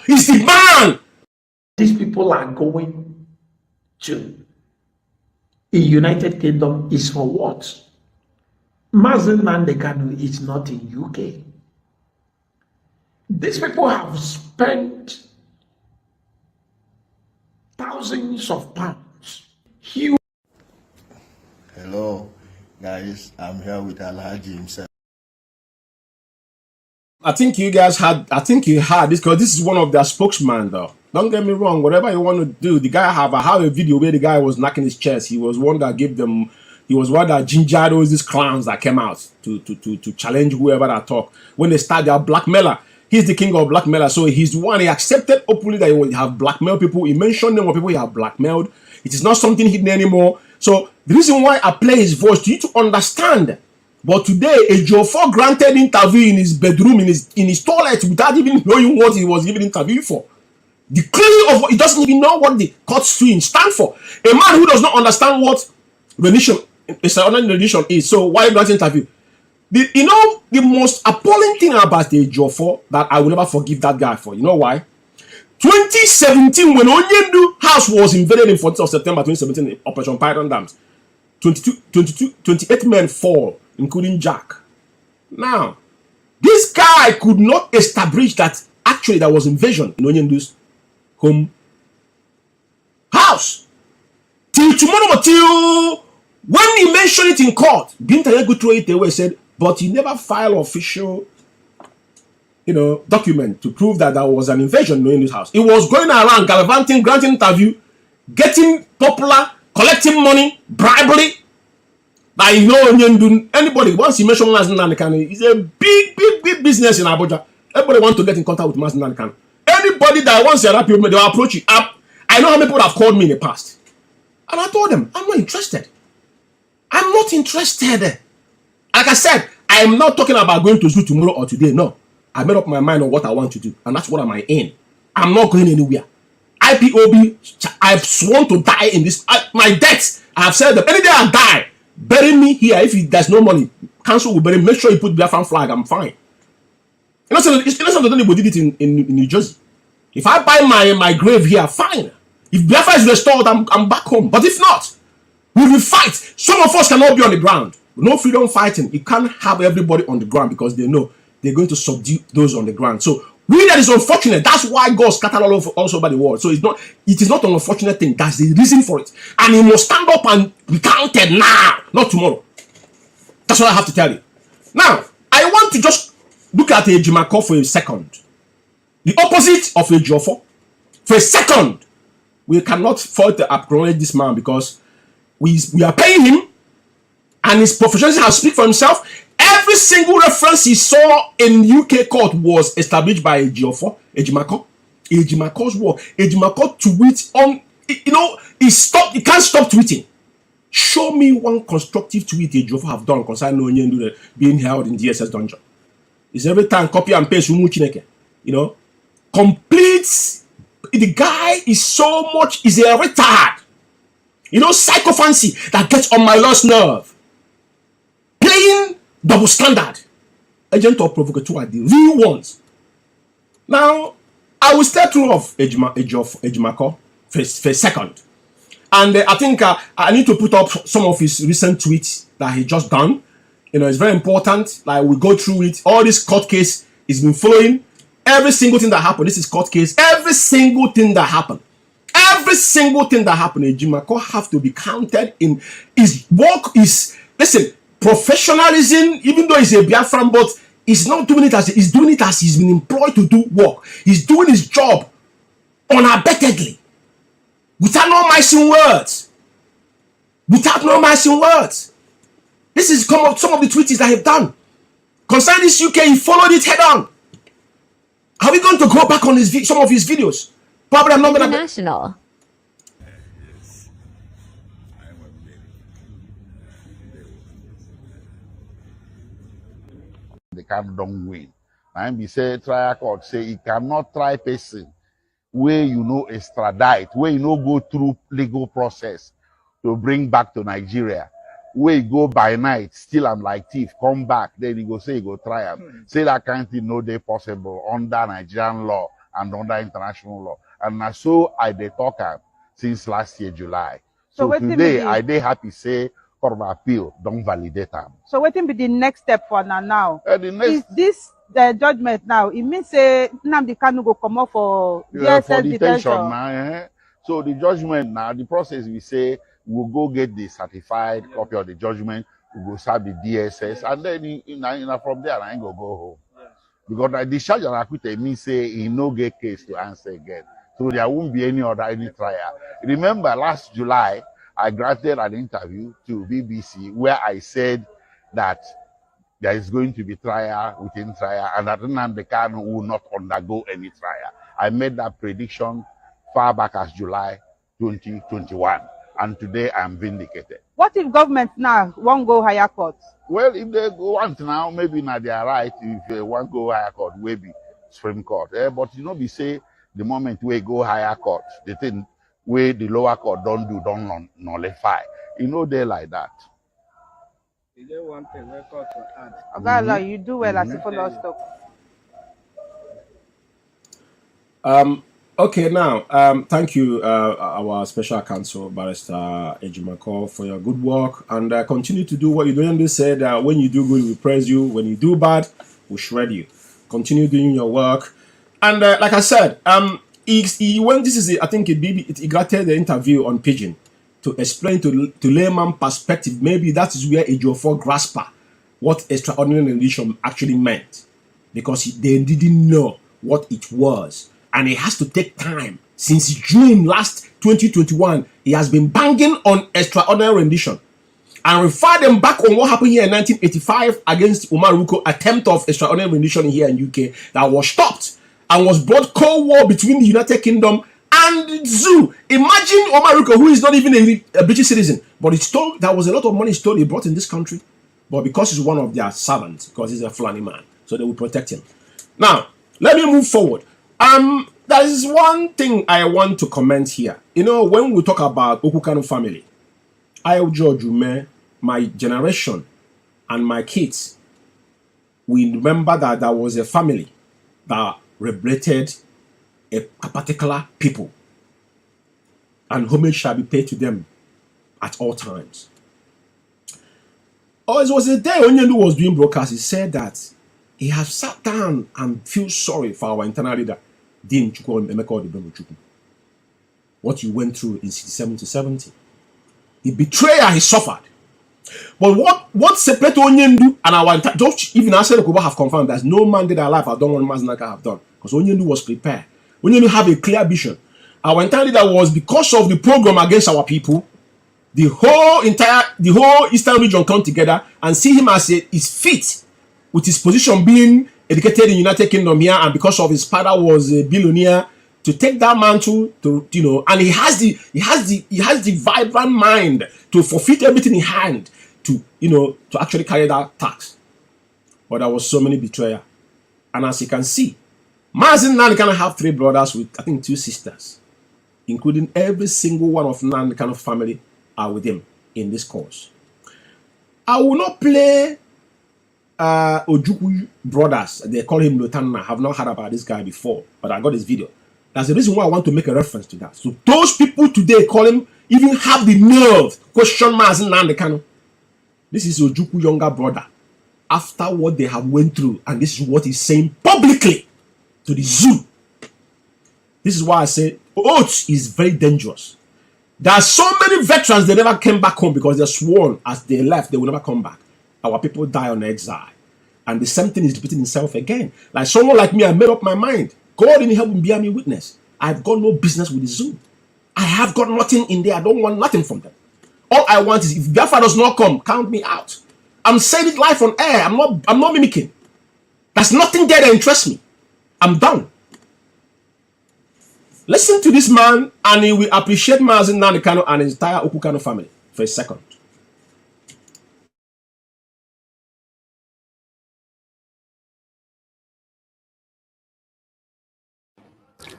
Speaker 1: He's the man.
Speaker 2: These people are going to the United Kingdom is for what? Mazi Nnamdi Kanu is not in UK. These people have spent thousands of pounds. Huge.
Speaker 4: Hello, guys. I'm here with Alhaji himself.
Speaker 1: I think you guys had, this, because this is one of their spokesman though. Don't get me wrong, whatever you want to do, the guy I have a video where the guy was knocking his chest. He was one that gave them, he was one that gingered all these clowns that came out to challenge whoever that talk. When they start their blackmailer, he's the king of blackmailer. So he's the one, he accepted openly that he will have blackmailed people. He mentioned them what people he have blackmailed. It is not something hidden anymore. So the reason why I play his voice to you to understand. But today, a Jofor granted interview in his bedroom, in his toilet, without even knowing what he was even interviewing for. The clue of what he doesn't even know what the court suing stand for. A man who does not understand what rendition is. So why not interview? You know the most appalling thing about the Jofor that I will never forgive that guy for. You know why? 2017, when Onyendu house was invaded in 14th of September 2017 in Operation Python Dams, 28 men fall, including Jack. Now, this guy could not establish that actually there was invasion in Onyendu's home house. Till tomorrow, till when he mentioned it in court, Binta could throw it away, said, but he never filed official, document to prove that there was an invasion in this house. He was going around gallivanting, granting interview, getting popular, collecting money, bribery. That anybody once he mentioned Mazi Nnamdi Kanu, it's a big business in Abuja. Everybody want to get in contact with Mazi Nnamdi Kanu. Anybody that wants to help you, they will approach you. I know how many people have called me in the past, and I told them I'm not interested. I'm not interested. Like I said, I am not talking about going to school tomorrow or today. No, I made up my mind on what I want to do, and that's what I'm in. I'm not going anywhere. IPOB, I've sworn to die in this. My debts, I have said that any day I die, bury me here. If there's no money, council will bury me. Make sure you put Biafran flag. I'm fine. It's not something anybody did it in New Jersey. If I buy my grave here, fine. If Biafra is restored, I'm back home. But if not, we will fight. Some of us cannot be on the ground. No freedom fighting. You can't have everybody on the ground because they know they're going to subdue those on the ground. So that is unfortunate. That's why God scattered all over the world. So it is not an unfortunate thing. That's the reason for it. And he must stand up and be counted now, not tomorrow. That's what I have to tell you. Now, I want to just look at Ejimako for a second. The opposite of a Jofor. For a second, we cannot fault to acknowledge this man because we are paying him and his professionalism has speak for himself. Every single reference he saw in UK court was established by Ejimako. Ejimako's work. Ejimako tweets on, he can't stop tweeting. Show me one constructive tweet Ejiofor have done concerning Onyendu being held in DSS dungeon. It's every time copy and paste Chineke. Complete. The guy is so much, is a retard. Psychophancy that gets on my last nerve. Playing double standard. Agent of provocateur are the real ones. Now, I will stay through of Ejimako for a second. And I think I need to put up some of his recent tweets that he just done. It's very important. Like, we go through it. All this court case is been following. Every single thing that happened. This is court case. Every single thing that happened. Every single thing that happened. Ejimako have to be counted in his work. Listen, professionalism, even though he's a Biafran, but he's not doing it as he's doing it as he's been employed to do work. He's doing his job unabatedly. Without no missing words. Without no missing words. This is some of the tweets that he've done. Concerning this UK, he followed it head on. Are we going to go back on some of his videos? Probably I'm not going to.
Speaker 5: International.
Speaker 6: The can don't win. And be say trial court say you cannot try person where extradite, where go through legal process to bring back to Nigeria. Where you go by night, still I'm like thief, come back, then you go say you go try him. Say that kind of thing no day possible under Nigerian law and under international law. And so I dey talk since last year, July. So today, I dey happy say Court of Appeal don't validate them.
Speaker 5: So what will be the next step for now?
Speaker 6: The next,
Speaker 5: is this the judgment now? It means say Nnamdi Kanu go come up for
Speaker 6: for
Speaker 5: detention
Speaker 6: detention now. So the judgment now, the process we say we'll go get the certified copy of the judgment. We go serve the DSS, and then from there I ain't go home. Because the discharge and acquitted means say he no get case to answer again. So there won't be any trial. Remember last July, I granted an interview to BBC where I said that there is going to be trial within trial and that Nnamdi Kanu will not undergo any trial. I made that prediction far back as July 2021. And today I am vindicated.
Speaker 5: What if government now won't go higher court?
Speaker 6: Well, if they want now, maybe now they are right. If they want go higher court, maybe Supreme Court. But you know, we say the moment we go higher court, the thing where the lower court don't nullify. You know, they like that.
Speaker 7: Is there one thing we court to add?
Speaker 5: You do well as a follow stop.
Speaker 1: Okay, now, thank you, our special counsel, Barrister Ejimako, for your good work, and continue to do what you're doing. They said when you do good, we praise you. When you do bad, we shred you. Continue doing your work. And like I said, I think he granted the interview on Pigeon to explain to layman perspective. Maybe that is where Ejiofor grasper what extraordinary rendition actually meant, because they didn't know what it was. And it has to take time. Since June last 2021, he has been banging on extraordinary rendition and refer them back on what happened here in 1985 against Umar Ruko attempt of extraordinary rendition here in UK that was stopped and was brought Cold War between the United Kingdom and Zoo. Imagine Umar Ruko, who is not even a British citizen, but it's told there was a lot of money stolen, he brought in this country, but because he's one of their servants, because he's a Fulani man, so they will protect him. Now, let me move forward. There is one thing I want to comment here. You know, when we talk about Kanu family, I, George Umeh, my generation, and my kids, we remember that there was a family that liberated a particular people, and homage shall be paid to them at all times. Oh, it was a day Onyendu was doing broadcast. He said that he has sat down and feel sorry for our internal leader, what you went through in 67 to 70. The betrayal he suffered. But what separate Onyendu and our don't even Asel Koba have confirmed that no man did alive have done what Mazinaka have done. Because Onyendu was prepared. Onyendu have a clear vision. Our entire leader was, because of the program against our people, the whole Eastern region come together and see him as his feet, with his position being educated in the United Kingdom here, and because of his father was a billionaire, to take that mantle to, you know, and he has the vibrant mind to forfeit everything in hand to, you know, to actually carry that tax. But there was so many betrayal. And as you can see, Mazi now kind of have 3 brothers with, I think, 2 sisters, including every single one of Nnamdi kind of family are with him in this course. I will not play Ojukwu brothers. They call him Lotana. I have not heard about this guy before, but I got this video. That's the reason why I want to make a reference to that. So those people today call him, even have the nerve question Mazi Nnamdi Kanu. This is Ojukwu younger brother. After what they have went through, and this is what he's saying publicly to the zoo. This is why I say oath is very dangerous. There are so many veterans, they never came back home because they're sworn as they left, they will never come back. Our people die on exile. And the same thing is repeating itself again. Like someone like me, I made up my mind. God in heaven bear me witness. I've got no business with the zoo. I have got nothing in there. I don't want nothing from them. All I want is, if Biafra does not come, count me out. I'm saying it live on air. I'm not mimicking. There's nothing there that interests me. I'm done. Listen to this man, and he will appreciate Mazi Nnamdi Kanu and his entire Kanu family for a second.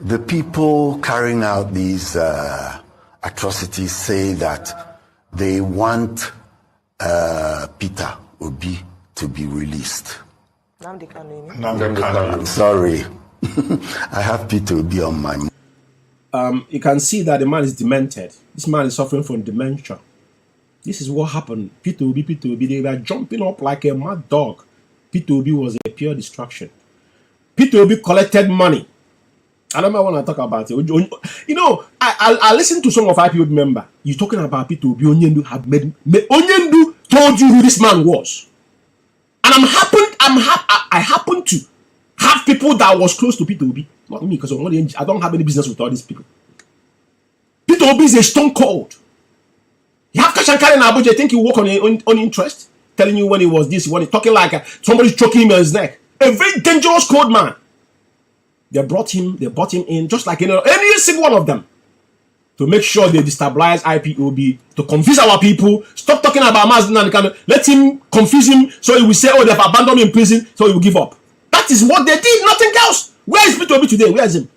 Speaker 8: The people carrying out these atrocities say that they want Peter Obi to be released.
Speaker 9: Nnamdi Kanu.
Speaker 8: I'm sorry. I have P2B on my mind.
Speaker 1: You can see that the man is demented. This man is suffering from dementia. This is what happened. P2B, they were jumping up like a mad dog. P2B was a pure distraction. P2B collected money. I don't know when I talk about it. You know, I listened to some of IPOB member. You talking about P2B. Onyendu have made Onyendu told you who this man was. And I happen to have people that was close to P2B. Not me, because I don't have any business with all these people. P2B is a stone cold. You have Kashankari in Abuja, think you work on your own interest, telling you when he was this, when he talking like somebody's choking him in his neck. A very dangerous cold man. They brought him in, just like any single one of them, to make sure they destabilize IPOB, to confuse our people. Stop talking about Mazi and Kanu. Let him confuse him, so he will say, oh, they've abandoned him in prison, so he will give up. That is what they did, nothing else. Where is P2B today? Where is him?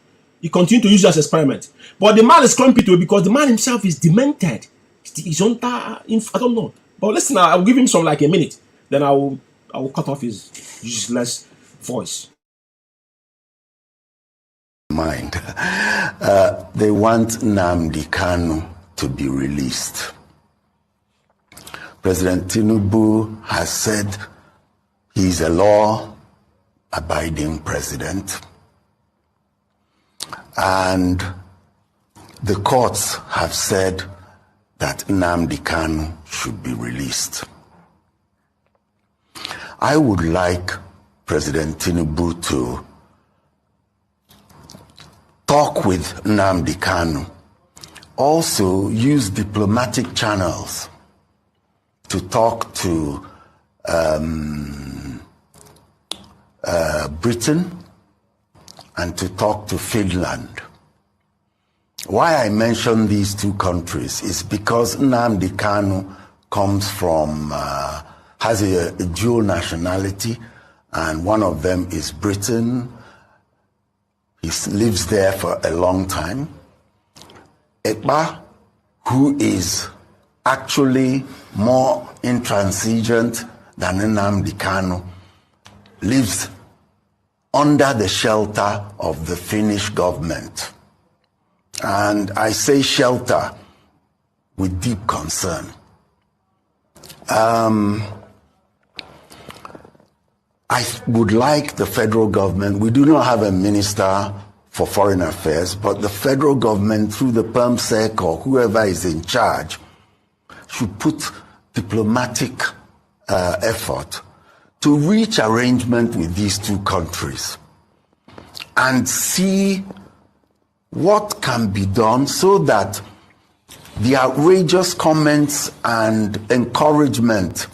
Speaker 1: He continued to use it as an experiment. But the man is calling P2B because the man himself is demented. He's on that, I don't know. But listen, I will give him some like a minute. Then I will cut off his useless voice.
Speaker 8: Mind. They want Nnamdi Kanu to be released. President Tinubu has said he's a law-abiding president. And the courts have said that Nnamdi Kanu should be released. I would like President Tinubu to talk with Nnamdi Kanu. Also use diplomatic channels to talk to Britain and to talk to Finland. Why I mention these two countries is because Nnamdi Kanu comes from, has a dual nationality, and one of them is Britain. He lives there for a long time. Ekpa, who is actually more intransigent than Nnamdi Kanu, lives under the shelter of the Finnish government. And I say shelter with deep concern. I would like the federal government, we do not have a minister for foreign affairs, but the federal government through the PERMSEC or whoever is in charge should put diplomatic effort to reach arrangement with these two countries and see what can be done so that the outrageous comments and encouragement.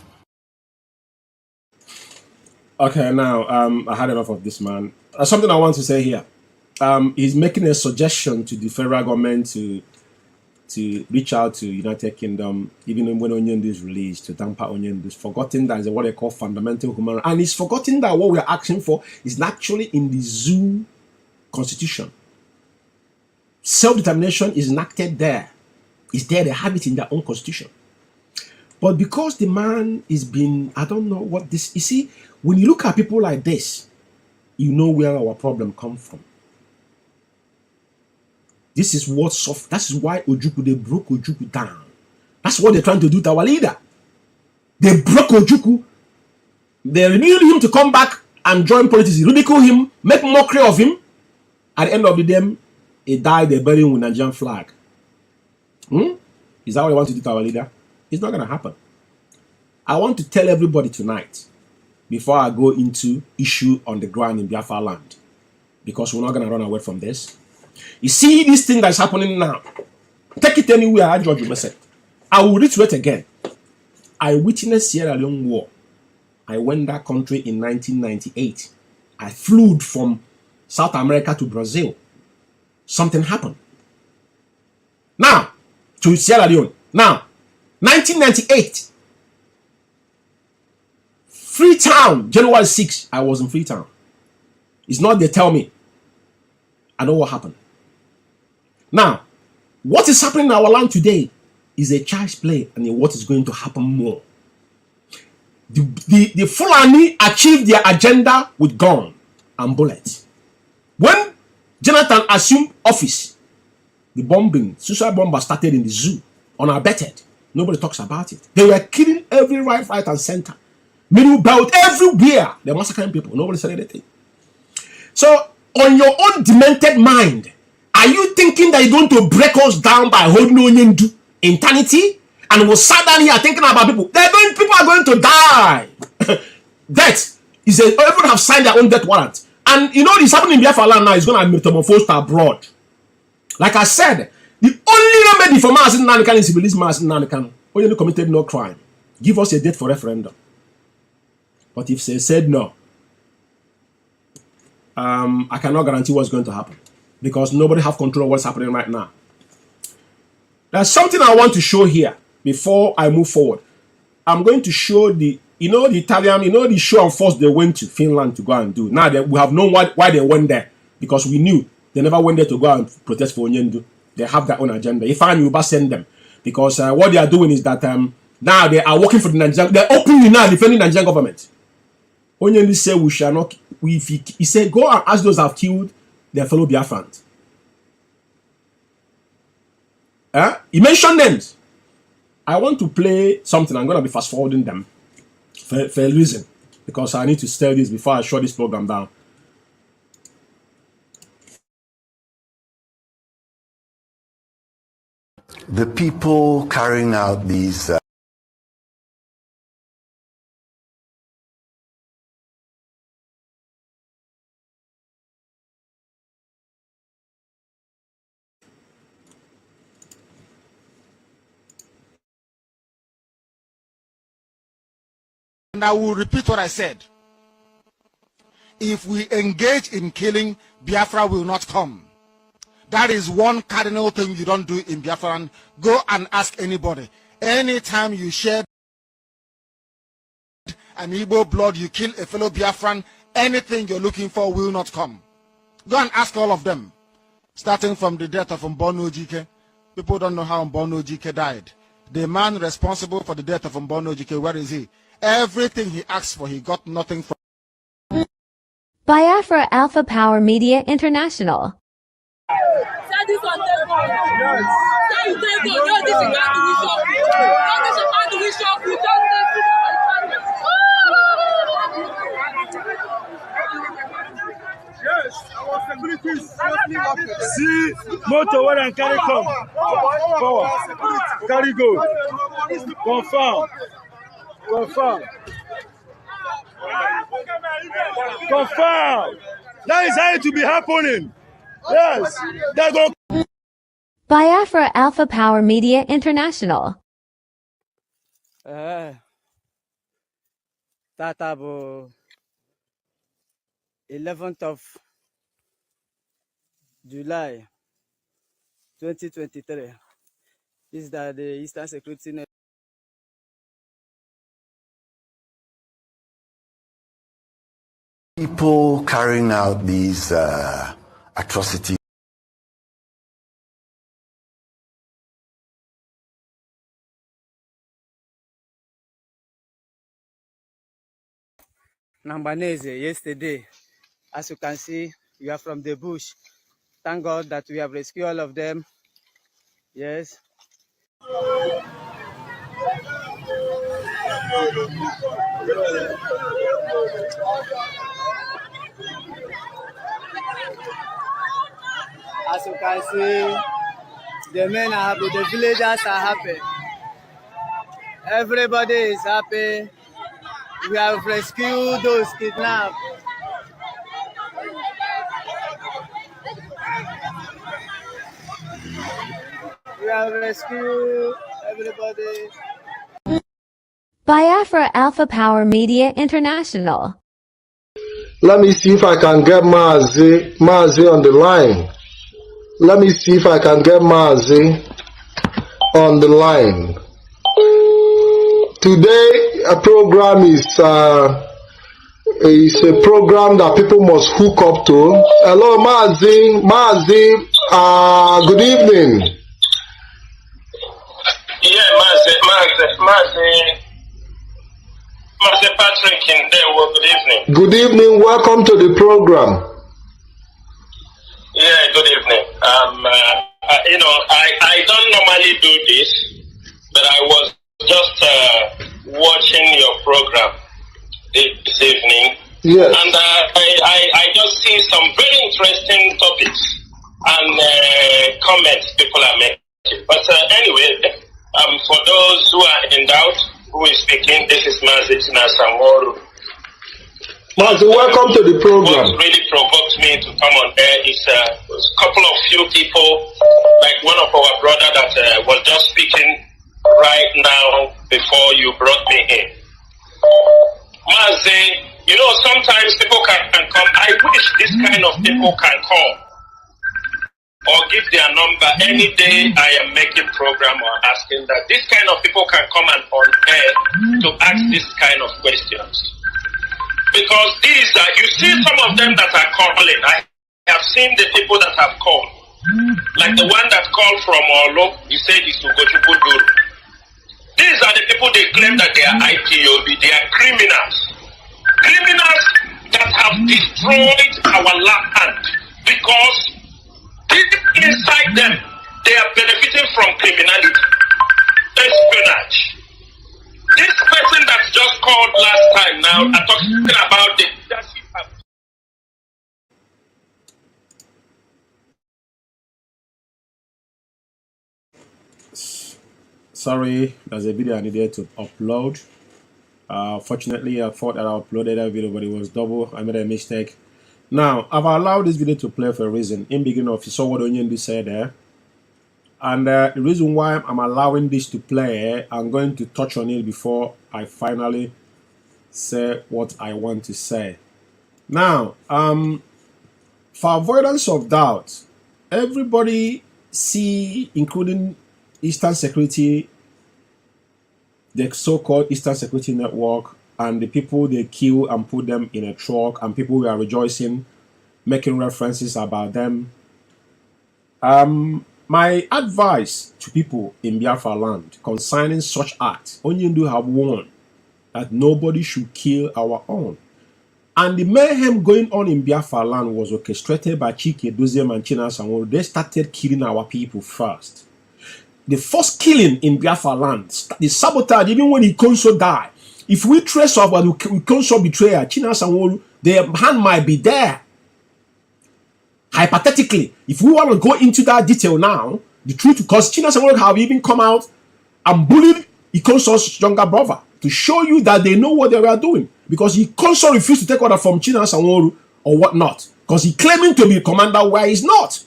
Speaker 1: Okay, now I had enough of this man. Something I want to say here. He's making a suggestion to the federal government to reach out to United Kingdom, even when Onyendu is released, to tamper Onyendu. He's forgotten that is what they call fundamental human rights. And he's forgotten that what we are asking for is actually in the zoo constitution. Self-determination is enacted there. It's there, they have it in their own constitution. But because the man is being, I don't know what this, you see, when you look at people like this, you know where our problem comes from. This is what's soft. That's why Ojukwu, they broke Ojukwu down. That's what they're trying to do to our leader. They broke Ojukwu. They needed him to come back and join politics, ridicule him, make mockery of him. At the end of the day, he died, they buried him with a Nigerian flag. Is that what they want to do to our leader? It's not going to happen. I want to tell everybody tonight, before I go into issue on the ground in Biafra land, because we're not going to run away from this. You see this thing that's happening now. Take it anywhere, I judge you myself. I will reiterate again. I witnessed Sierra Leone war. I went that country in 1998. I flew from South America to Brazil. Something happened. Now, to Sierra Leone. Now, 1998. Freetown, January 6, I was in Freetown. It's not they tell me. I know what happened. Now, what is happening in our land today is a child's play, and what is going to happen more. The Fulani achieved their agenda with gun and bullets. When Jonathan assumed office, the bombing, suicide bomber started in the zoo, unabated. Nobody talks about it. They were killing every right, and center. Middle belt, everywhere. They're massacring people. Nobody said anything. So, on your own demented mind, are you thinking that you're going to break us down by holding on to eternity? And we'll sit down here thinking about people. People are going to die. Death is everyone have signed their own death warrant. And you know this happening in Biafra land now is going to metamorphose to abroad. Like I said, the only remedy for Mazi Nnamdi is to release Mazi Nnamdi when you committed no crime. Give us a date for referendum. But if they said no, I cannot guarantee what's going to happen because nobody have control of what's happening right now. There's something I want to show here before I move forward. I'm going to show the Italian, the show and force they went to Finland to go and do. Now we have known why they went there because we knew they never went there to go and protest for Onyendu. They have their own agenda. If I knew, send them because what they are doing is that now they are working for the Nigerian. They're openly now defending the Nigerian government. Onyendu said we shall not. He said go and ask those who have killed their fellow Biafrans. He mentioned names. I want to play something. I'm going to be fast forwarding them for a reason because I need to tell this before I shut this program down.
Speaker 8: The people carrying out these
Speaker 9: And I will repeat what I said. If we engage in killing, Biafra will not come. That is one cardinal thing you don't do in Biafra. Go and ask anybody. Anytime you shed an Igbo blood, you kill a fellow Biafran, anything you're looking for will not come. Go and ask all of them. Starting from the death of Mbono Ojike. People don't know how Mbono Ojike died. The man responsible for the death of Mbono Ojike, where is he? Everything he asked for, he got nothing from.
Speaker 10: Biafra Alpha Power Media International.
Speaker 11: See, motor where and carry come. Power. Carry go. Confirm. Confirm. Confirm. That is how it to be happening. Yes. That go.
Speaker 10: Biafra Alpha Power Media International.
Speaker 7: Tatabo 11th of July 2023. This is the Eastern Security Network.
Speaker 8: people carrying out these atrocities.
Speaker 7: Nambanese yesterday. As you can see, we are from the bush. Thank God that we have rescued all of them. Yes. As you can see, the men are happy, the villagers are happy. Everybody is happy. We have rescued those kidnapped. We have rescued everybody.
Speaker 10: Biafra Alpha Power Media International.
Speaker 12: Let me see if I can get Mazi on the line. Let me see if I can get Mazi on the line. Today, a program is a program that people must hook up to. Hello, Mazi. Good evening.
Speaker 13: Yeah, Mazi Patrick in there. Well, good evening.
Speaker 12: Good evening. Welcome to the program.
Speaker 13: normally do this, but I was just watching your program this evening.
Speaker 12: Yes.
Speaker 13: And I just see some very interesting topics and comments people are making. But anyway, for those who are in doubt, who is speaking, this is Mazi Nasamoru.
Speaker 12: Mazi, welcome to the program.
Speaker 13: What really provoked me to come on air is a couple of few people, like one of our brother that was just speaking right now before you brought me in. Mazi, you know, sometimes people can come. I wish this kind of people can call or give their number any day I am making program or asking that. This kind of people can come and on air to ask this kind of questions. Because these are, you see some of them that are calling. I have seen the people that have called. Like the one that called from Olo, he said it's IKECHUKWU. These are the people they claim that they are IPOB, they are criminals. Criminals that have destroyed our land because deep inside them, they are benefiting from criminality, espionage. This person that just called last time now, I'm talking about the leadership.
Speaker 1: Sorry, there's a video I needed to upload. Fortunately, I thought that I uploaded that video, but it was double. I made a mistake. Now, I've allowed this video to play for a reason. In beginning of, you saw what Nnamdi said there. And the reason why I'm allowing this to play, I'm going to touch on it before I finally say what I want to say. Now, for avoidance of doubt, everybody see, including Eastern Security, the so-called Eastern Security Network, and the people they kill and put them in a truck, and people who are rejoicing, making references about them. My advice to people in Biafra land concerning such acts, Onyindu have warned that nobody should kill our own. And the mayhem going on in Biafra land was orchestrated by Chike Doziem and China Sanwo. They started killing our people first. The first killing in Biafra land, the sabotage, even when Ikonso died, if we trace off what Ikonso betrayer, China Sanwo, their hand might be there. Hypothetically, if we want to go into that detail now, the truth, because China Sanwo have even come out and bullied Ikonso's younger brother to show you that they know what they were doing. Because Ikonso refused to take order from China Sanwo or whatnot. Because he claiming to be a commander where he's not.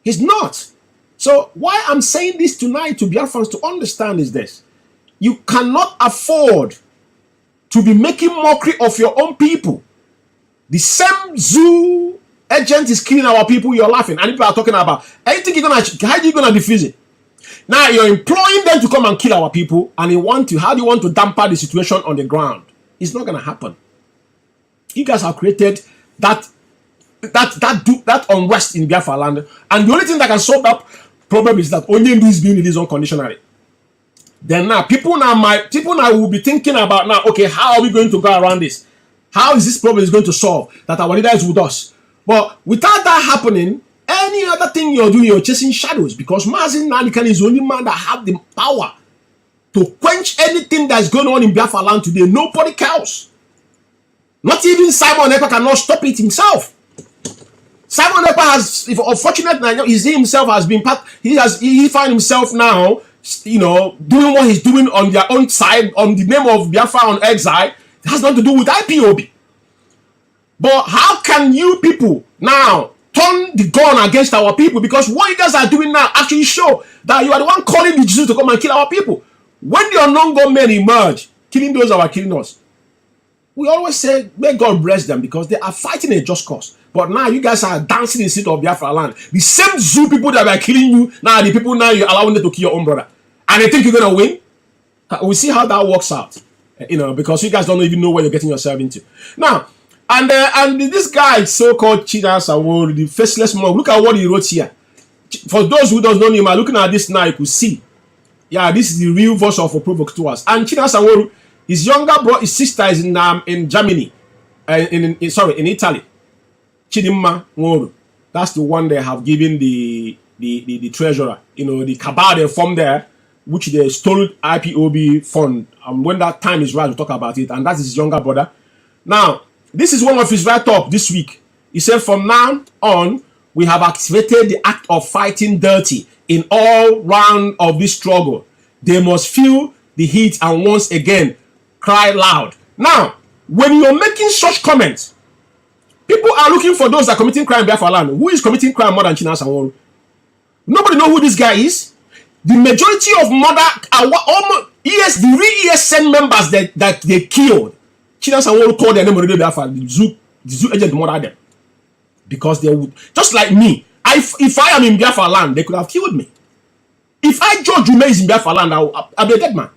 Speaker 1: He's not. So why I'm saying this tonight to Biafrans to understand is this. You cannot afford to be making mockery of your own people. The same zoo agent is killing our people, you're laughing. And people are talking about, how are you gonna defuse it? Now you're employing them to come and kill our people, and how do you want to damper the situation on the ground? It's not gonna happen. You guys have created that unrest in Biafra land, and the only thing that can solve that problem is that Onyindu is being released unconditionally. Then now people now will be thinking about now, okay, how are we going to go around this? How is this problem going to solve? That our leader is with us. But without that happening, any other thing you're doing, you're chasing shadows, because Mazi Nnamdi is the only man that have the power to quench anything that's going on in Biafra land today. Nobody else. Not even Simon Ekpa cannot stop it himself. Simon Ekpa has, if unfortunate, he himself has been part. He find himself now, you know, doing what he's doing on their own side, on the name of Biafra on exile. It has nothing to do with IPOB. But how can you people now turn the gun against our people? Because what you guys are doing now actually show that you are the one calling the Jews to come and kill our people. When the unknown gunmen emerge, killing those that are killing us, we always say, may God bless them, because they are fighting a just cause. But now you guys are dancing in the street of Biafra land. The same zoo people that were killing you, now the people now you're allowing them to kill your own brother. And they think you're going to win? We'll see how that works out. You know, because you guys don't even know what you're getting yourself into. Now, and this guy, so-called China Sanwo, the faceless monk, look at what he wrote here. For those who don't know him, looking at this now, you could see. Yeah, this is the real voice of a provocateurs. And China Sanwo, his younger brother, his sister is in Germany, in Italy. Chidimma Nworu. That's the one they have given the the treasurer. The cabal they formed there, which they stole IPOB fund. When that time is right, we'll talk about it. And that's his younger brother. Now, this is one of his write-up this week. He said, from now on, we have activated the act of fighting dirty in all round of this struggle. They must feel the heat and once again cry loud. Now, when you're making such comments, people are looking for those that are committing crime in Biafra land. Who is committing crime more than Chinasa Nworu? Nobody know who this guy is. The majority of the real ESN members that they killed, Chinasa Nworu called their name already Biafra. The zoo agent murdered them. Because they would, just like me, if I am in Biafra land, they could have killed me. If I judge Umeh is in Biafra land, I'll be a dead man.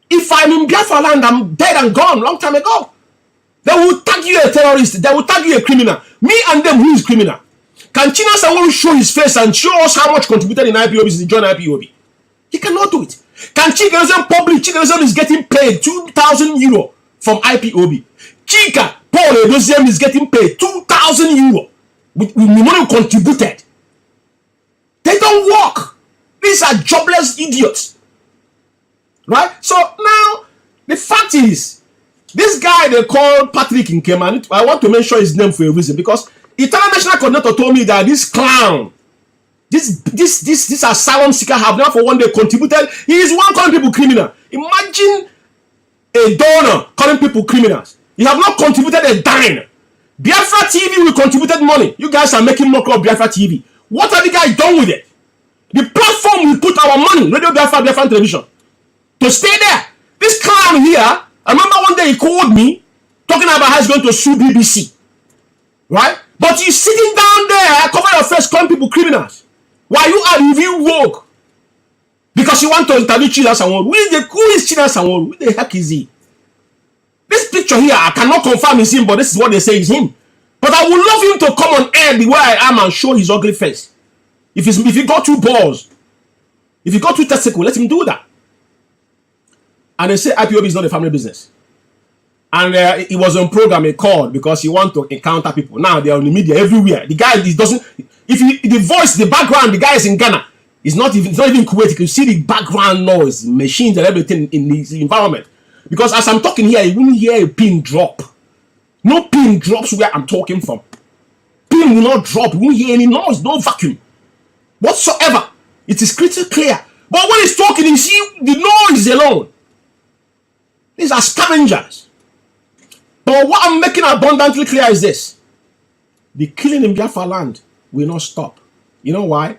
Speaker 1: If I'm in Biafra land, I'm dead and gone long time ago. They will tag you a terrorist. They will tag you a criminal. Me and them, who is criminal? Can Chinasa Nworu show his face and show us how much contributed in IPOB is join IPOB? He cannot do it. Can Chikerezen public? Chikerezen is getting paid 2,000 euro from IPOB. Chika Paul Edoziem is getting paid 2,000 euro with the money contributed. They don't work. These are jobless idiots. Right? So now, the fact is, this guy they call Patrick Nkeman, I want to mention his name for a reason, because Italian National Coordinator told me that this clown, this asylum seeker have now for one day contributed. He is one calling people criminal. Imagine a donor calling people criminals. You have not contributed a dime. Biafra TV, we contributed money. You guys are making more of Biafra TV. What have you guys done with it? The platform we put our money, Radio Biafra, Biafra Television, to stay there. This clown here, I remember one day he called me, talking about how he's going to sue BBC. Right? But you're sitting down there, cover your face, calling people criminals. While you are reviewing woke. Because you want to interview Chinasa Nworu. Who is Chinasa Nworu? Who the heck is he? This picture here, I cannot confirm is him, but this is what they say is him. But I would love him to come on air the way I am and show his ugly face. If he got two balls, if he got two testicles, let him do that. And they say IPOB is not a family business. And he was on program, he called because he want to encounter people. Now they're on the media everywhere. The guy doesn't. The voice, the background, the guy is in Ghana. It's not even Kuwait. You can see the background noise, machines and everything in his environment. Because as I'm talking here, you won't hear a pin drop. No pin drops where I'm talking from. Pin will not drop. You won't hear any noise, no vacuum whatsoever. It is crystal clear. But when he's talking, you see the noise alone. These are scavengers. But what I'm making abundantly clear is this. The killing in Biafra land will not stop. You know why?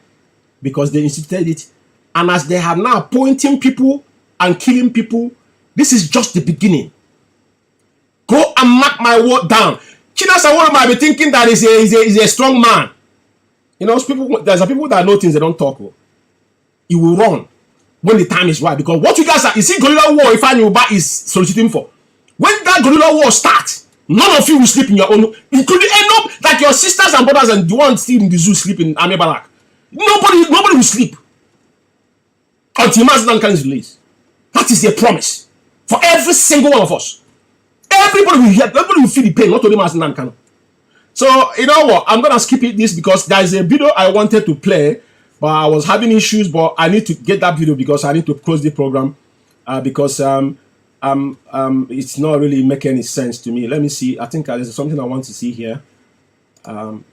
Speaker 1: Because they instituted it. And as they have now appointing people and killing people, this is just the beginning. Go and mark my word down. Chinasa Nworu might be thinking that he's a strong man. You know, there's some people that know things they don't talk about. He will run when the time is right. Because what you guys are, you see, guerrilla war, if I knew about is soliciting for. When that guerrilla war starts, none of you will sleep in your own. It could end up like your sisters and brothers and the ones still in the zoo sleep in Army Barrack. Nobody will sleep until Mazi is released. That is a promise for every single one of us. Everybody will hear, everybody will feel the pain, not only Mazi. So, you know what? I'm going to skip this because there is a video I wanted to play, but I was having issues, but I need to get that video because I need to close the program because it's not really making any sense to me. Let me see. I think there's something I want to see here. You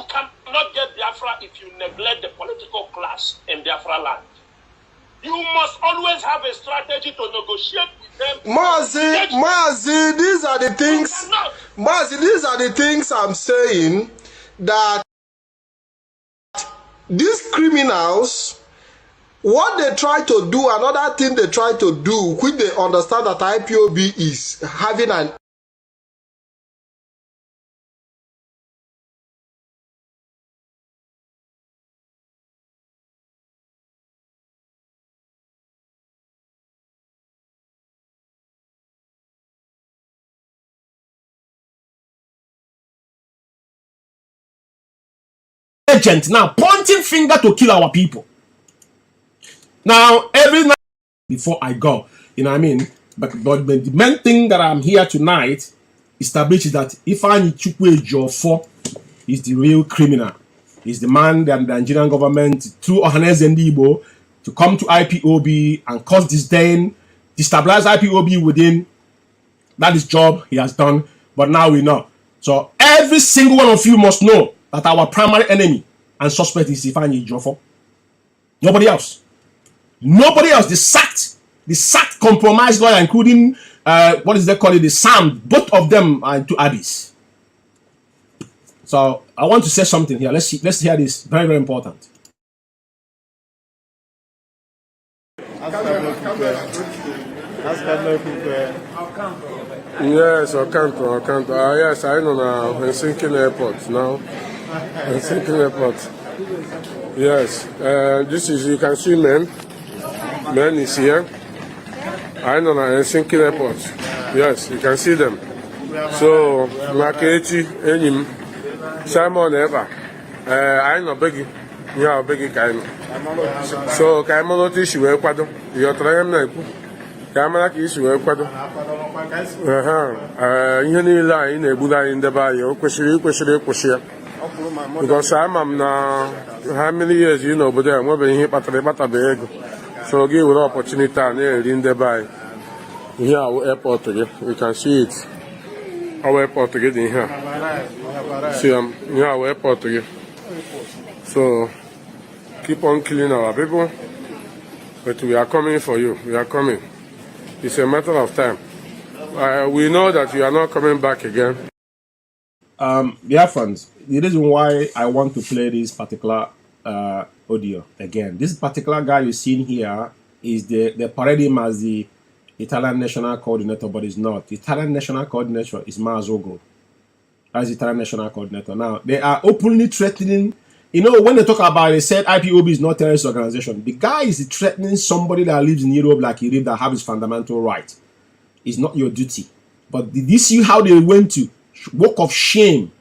Speaker 13: cannot get Biafra if you neglect the political class in Biafra land. You must always have a strategy to negotiate with them.
Speaker 12: Mazi, these are the things. Mazi, these are the things I'm saying, that these criminals, what they try to do, another thing they try to do, which they understand that IPOB is having an
Speaker 1: agent now pointing finger to kill our people. Now, every night before I go, you know what I mean? But the main thing that I'm here tonight established that IKECHUKWU Ejiofor is the real criminal. He's the man that the Nigerian government, through Ohanaeze Ndigbo, to come to IPOB and cause disdain, destabilize IPOB within. That is job he has done, but now we know. So every single one of you must know that our primary enemy and suspect is IKECHUKWU Ejiofor. Nobody else. Nobody else. The sacked compromised lawyer, including what is they call it, the Sam. Both of them are into Addis. So I want to say something here. Let's hear this. Very, very important.
Speaker 14: Yes, I can't. Yes, I know now. Helsinki Airport now. Helsinki Airport. Yes, this is, you can see men. Men is here. I know now. Helsinki Airport. Yes, you can see them. So, Makechi, Enyim, Simon Eva. I know Beggy. Yeah, Beggy Kaino. So, Kaimo Notish, you Ecuador. You're trying to Camera is you Ecuador. You need line a Buddha in the bio, question. Because I'm now, how many years you know, but I'm moving here at the Batabego. So, give an opportunity in the bay. Here, our airport again. We can see it. Our airport again in here. See, here, our airport again. So, keep on killing our people. But we are coming for you. We are coming. It's a matter of time. We know that you are not coming back again.
Speaker 1: Biafrans, the reason why I want to play this particular audio again, this particular guy you're seeing here is the parade him as the Italian national coordinator, but it's not. The Italian national coordinator is Mazi. As the Italian national coordinator. Now, they are openly threatening. You know, when they talk about it, they said IPOB is not a terrorist organization. The guy is threatening somebody that lives in Europe like he did, that have his fundamental right. It's not your duty. But did you see how they went to walk of shame?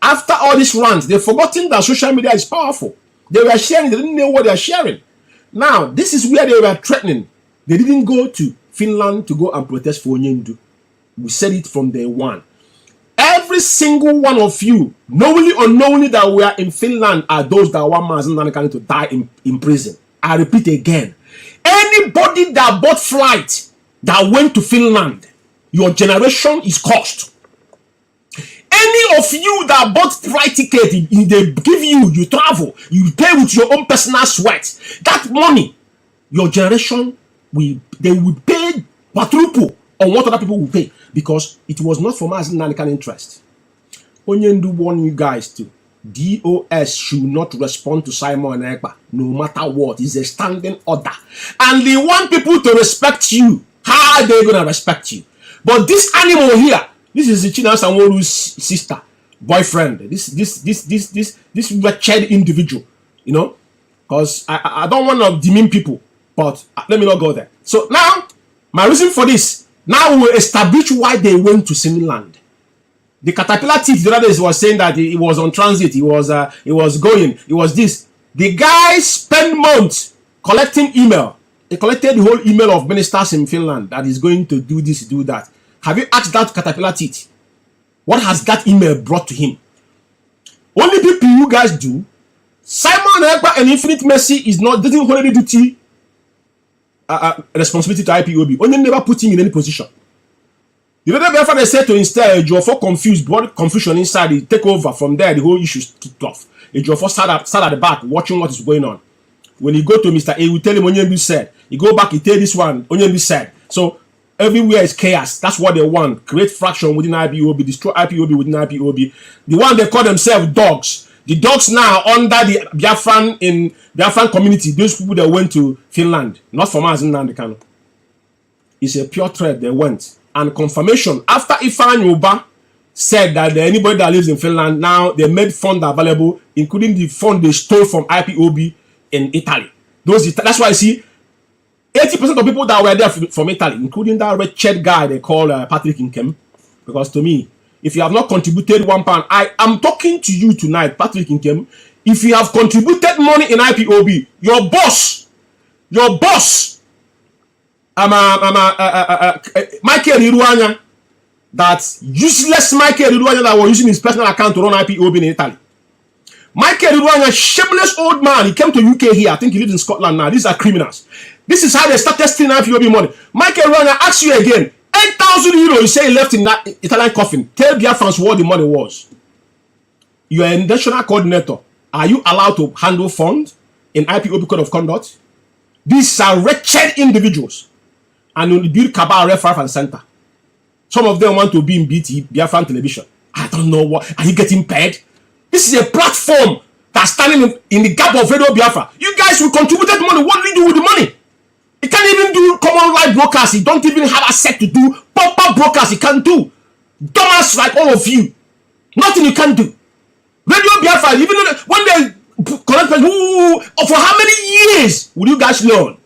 Speaker 1: After all this rant, they've forgotten that social media is powerful. They were sharing, they didn't know what they are sharing. Now, this is where they were threatening. They didn't go to Finland to go and protest for Onyendu. We said it from day one. Every single one of you, knowingly or unknowingly, that we are in Finland are those that want Mazi Nnamdi to die in prison. I repeat again. Anybody that bought flight that went to Finland, your generation is cost. Any of you that bought flight ticket, they give you, you travel, you pay with your own personal sweat. That money, your generation, they will pay quadruple on what other people will pay, because it was not for Mazi Nnamdi interest. Onyendu warn you guys to, DOS should not respond to Simon Ekpa, no matter what. It's a standing order. And they want people to respect you. How are they going to respect you? But this animal here, this is China Sanworu's sister, boyfriend. This wretched individual, you know, because I don't want to demean people, but let me not go there. So now, my reason for this, now we will establish why they went to Finland. The caterpillar thief the other day was saying that he was on transit, he was going, it was this. The guy spent months collecting email. He collected the whole email of ministers in Finland that is going to do this, do that. Have you asked that caterpillar thief? What has that email brought to him? Only people you guys do. Simon Ekpa and Infinite Mercy is not doesn't hold any duty responsibility to IPOB. Only never put him in any position. You know that Biafra they said to instead Ejiofor confused, brought confusion inside, he take over. From there, the whole issue kicked off. Ejiofor sat at the back watching what is going on. When you go to Mr. A, we tell him Onyendu said. You go back, you tell this one, Onyendu said. So everywhere is chaos. That's what they want. Create fraction within IPOB, destroy IPOB within IPOB. The one they call themselves dogs. The dogs now under the Biafran community, those people that went to Finland, not for Mazi Nnamdi. It's a pure threat they went. And confirmation after Ifeanyi Ubah said that anybody that lives in Finland, now they made funds available, including the fund they stole from IPOB in Italy. That's why I see 80% of people that were there from Italy, including that wretched guy they call Patrick Nkem. Because to me, if you have not contributed £1, I am talking to you tonight, Patrick Nkem. If you have contributed money in IPOB, your boss, Michael Iruanya, that useless Michael Edwanya that was using his personal account to run IPOB in Italy. Michael Edwanya, shameless old man, he came to UK here. I think he lives in Scotland now. These are criminals. This is how they started stealing IPOB money. Michael Edwanya, ask you again, 8,000 euros you say he left in that Italian coffin. Tell Biafrans what the money was. You are a national coordinator. Are you allowed to handle funds in IPOB code of conduct? These are wretched individuals. And you build Cabal left, and center. Some of them want to be in BT, Biafran television. I don't know what. Are you getting paid? This is a platform that's standing in the gap of Radio Biafra. You guys will contribute money. What do you do with the money? You can't even do common live broadcast. You don't even have a set to do pop-up broadcast. You can't do. Dumbass like all of you. Nothing you can do. Radio Biafra, even when they collect for how many years will you guys learn?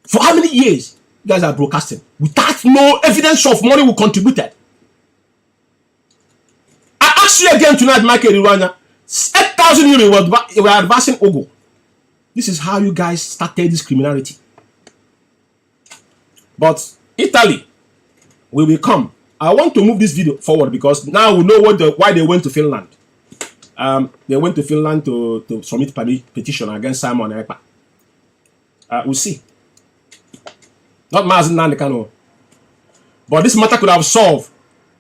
Speaker 1: For how many years you guys are broadcasting without no evidence of money we contributed? I ask you again tonight, Michael Irwanya, 8,000 euros were advancing Ogo. This is how you guys started this criminality. But Italy, we will come. I want to move this video forward because now we know why they went to Finland. They went to Finland to submit petition against Simon Ekpa. We'll see. Not Mazi Nnamdi. But this matter could have solved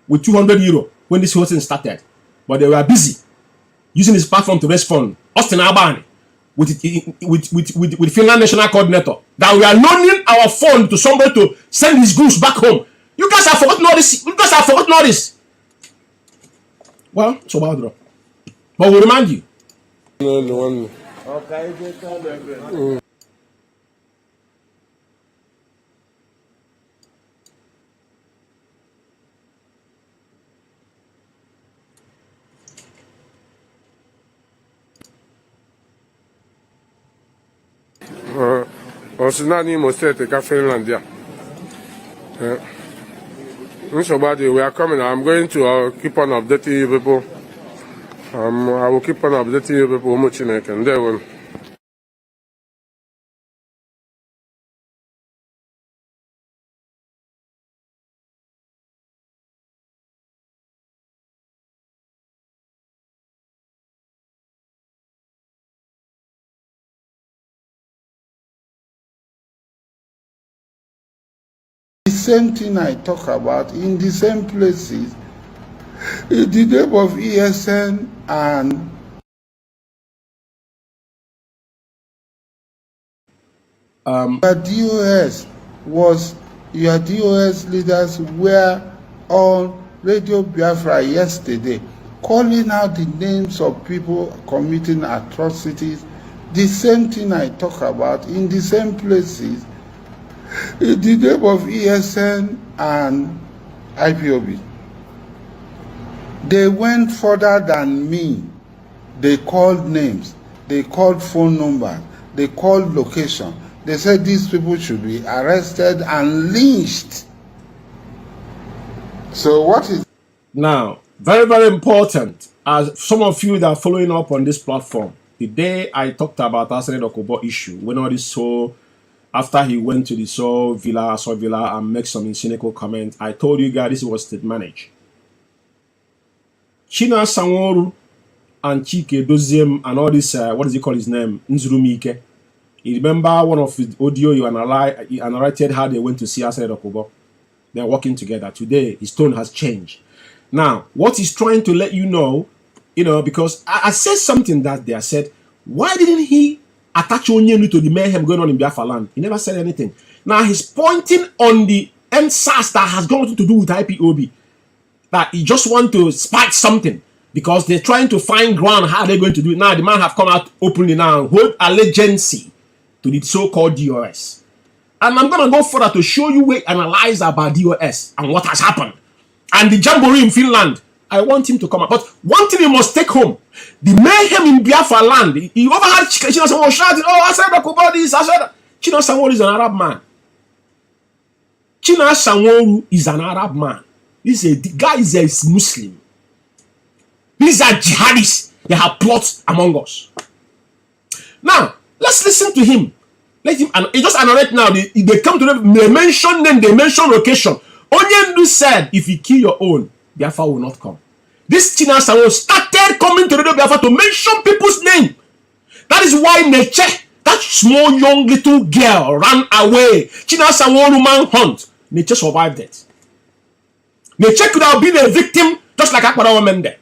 Speaker 1: with 200 euro when this whole thing started. But they were busy using this platform to raise funds. Austin Albani with Finland National Coordinator. That we are loaning our fund to somebody to send his goods back home. You guys have forgotten all this. You guys have forgotten all this. Well, so bad. But we remind you.
Speaker 14: Osinani Mosete ka Finlandia. Somebody, we are coming. I'm going to keep on updating you people. I will keep on updating you people. And there will.
Speaker 15: The same thing I talk about in the same places, in the name of ESN and your DOS leaders were on Radio Biafra yesterday, calling out the names of people committing atrocities. The same thing I talk about in the same places, in the name of ESN and IPOB. They went further than me. They called names, they called phone numbers, they called location. They said these people should be arrested and lynched. So what is...
Speaker 1: Now, very, very important, as some of you that are following up on this platform, the day I talked about Asane Dokubo issue, when all this so after he went to the Assault Villa and make some cynical comments, I told you guys this was state managed. China Sanworu and Chike Doziem and all this, what does he call his name? Nzurumike. You remember one of the audio you narrated how they went to see Asane Dokubo? They're working together. Today, his tone has changed. Now, what he's trying to let you know, because I said something that day. I said, why didn't he attach Onyenu to the mayhem going on in Biafra land? He never said anything. Now he's pointing on the NSAS that has got nothing to do with IPOB. That he just want to spike something because they're trying to find ground how they're going to do it. Now the man have come out openly now and hold allegiance to the so-called DOS. And I'm going to go further to show you where analyze about DOS and what has happened. And the jamboree in Finland, I want him to come up. But one thing he must take home, the mayhem in Biafra land, he overheard Chino Sanwo shouting, oh, I said about this, I said that. Chino Sanwo is an Arab man. Chino Sanwo is an Arab man. The guy is a Muslim. These are jihadists. They have plots among us. Now, let's listen to him. Let him, and he just narrate now. They come to them, they mention name, they mention location. Onyendu said, if you kill your own, Biafra will not come. This Chinasawo started coming to Radio Biafra to mention people's name. That is why Neche, that small young little girl, ran away. Chinasawo woman hunt. Neche survived it. Neche could have been a victim just like Akparawa Mende.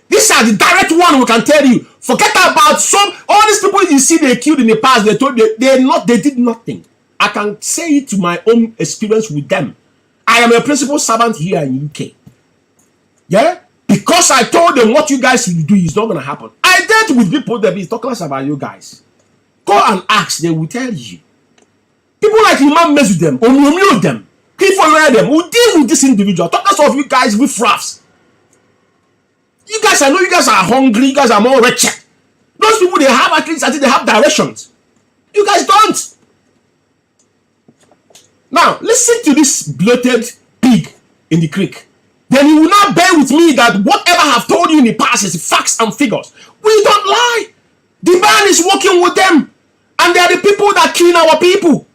Speaker 1: These are the direct one we can tell you. Forget about all these people you see they killed in the past. They told you they did nothing. I can say it to my own experience with them. I am a principal servant here in UK. Yeah? Because I told them what you guys will do is not going to happen. I dealt with people that be talking about you guys. Go and ask, they will tell you. People like Imam mess with them, or mute them, keep following them, who deal with this individual. Talk us of you guys with fraps. You guys, I know you guys are hungry, you guys are more wretched. Those people, they have at least, I think they have directions. You guys don't. Now, listen to this bloated pig in the creek. Then you will not bear with me that whatever I have told you in the past is facts and figures. We don't lie. The man is working with them. And they are the people that kill our people.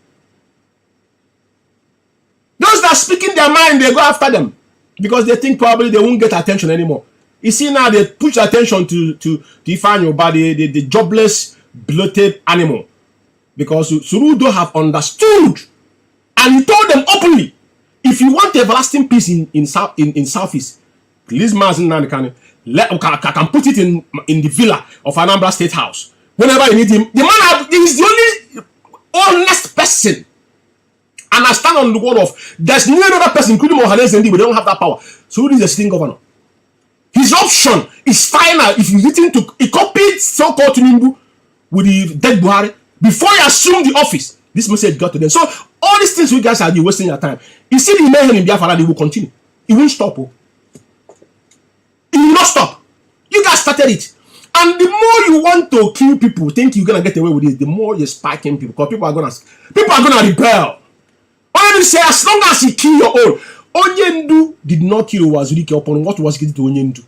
Speaker 1: Those that speak in their mind, they go after them. Because they think probably they won't get attention anymore. You see now, they push attention to define your body, the jobless, bloated animal. Because Surudo have understood. And he told them openly, if you want everlasting peace in Southeast, please Mazi Nnamdi can put it in the villa of Anambra State House. Whenever you need him, the man is the only honest person. And I stand on the word of, there's no other person, including Mohamed Zendi, but they don't have that power. So who is the sitting governor? His option is final if you listen to, he copied so-called Tinubu with the dead Buhari before he assumed the office. This message got to them. So all these things you guys are wasting your time. You see the mayhem in Biafra, they will continue. It won't stop. Oh. It will not stop. You guys started it. And the more you want to kill people, think you're gonna get away with it, the more you're spiking people. Because people are gonna rebel. Only say as long as you kill your own. Onyendu did not kill Wazirike upon what was given to Onyendu.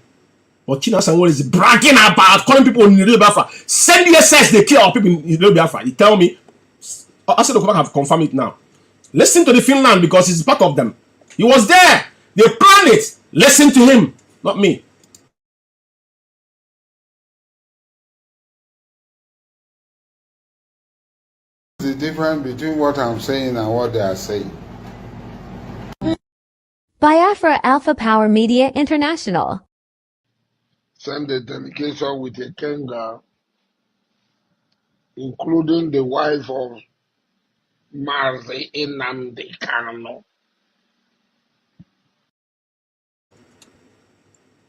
Speaker 1: But China Sanwo is bragging about calling people in the Biafra. Send the SS, they kill our people in the Biafra. You tell me. I said the Quebec have confirmed it now. Listen to the Finland because he's part of them. He was there. They planned it. Listen to him, not me.
Speaker 15: The difference between what I'm saying and what they are saying.
Speaker 10: Biafra Alpha Power Media International.
Speaker 16: Send a delegation with a Kenga, including the wife of Mazi Nnamdi Kanu.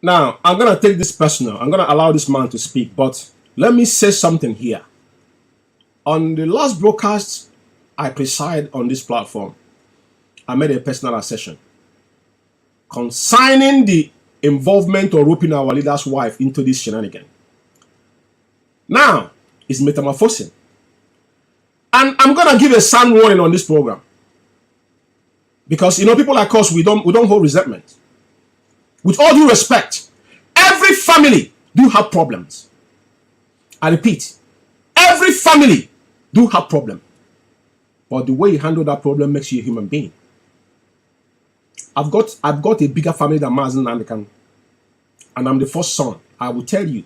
Speaker 1: Now, I'm going to take this personal. I'm going to allow this man to speak. But let me say something here. On the last broadcast I preside on this platform, I made a personal assertion concerning the involvement or roping our leader's wife into this shenanigan. Now, it's metamorphosing. And I'm going to give a sound warning on this program. Because, you know, people like us, we don't hold resentment. With all due respect, every family do have problems. I repeat, every family do have problems. But the way you handle that problem makes you a human being. I've got a bigger family than Mazi Nnamdi, and I'm the first son. I will tell you,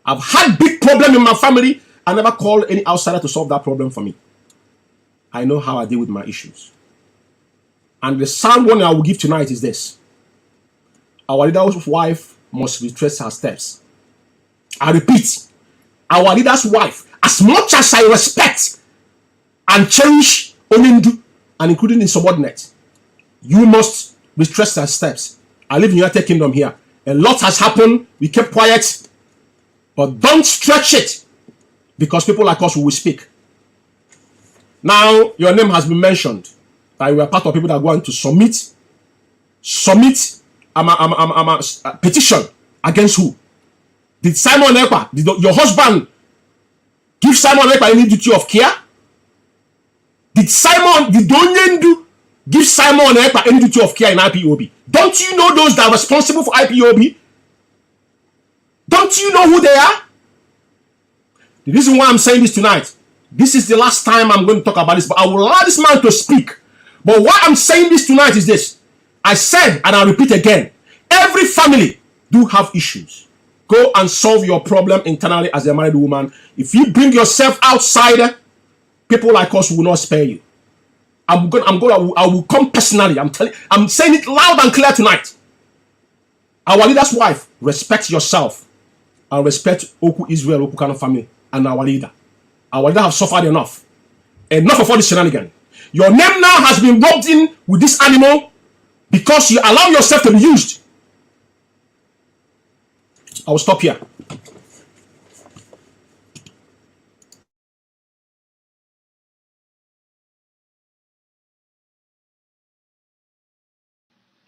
Speaker 1: I've had big problem in my family. I never called any outsider to solve that problem for me. I know how I deal with my issues. And the sound warning I will give tonight is this. Our leader's wife must retrace her steps. I repeat, our leader's wife, as much as I respect and cherish Onyendu, and including the subordinate, you must retrace her steps. I live in the United Kingdom here. A lot has happened. We kept quiet. But don't stretch it. Because people like us will speak. Now, your name has been mentioned. That you are part of people that are going to submit a petition against who? Did Simon Ekpa, did your husband give Simon Ekpa any duty of care? Did Onyendu give Simon Ekpa any duty of care in IPOB? Don't you know those that are responsible for IPOB? Don't you know who they are? The reason why I'm saying this tonight, this is the last time I'm going to talk about this, but I will allow this man to speak. But why I'm saying this tonight is this. I said, and I'll repeat again, every family do have issues. Go and solve your problem internally as a married woman. If you bring yourself outside, people like us will not spare you. I will come personally. I'm saying it loud and clear tonight. Our leader's wife, respect yourself and respect Oku Israel, Oku Kanu family, and our leader. Our leader have suffered enough. Enough of all this shenanigan. Your name now has been rubbed in with this animal because you allow yourself to be used. I will stop here.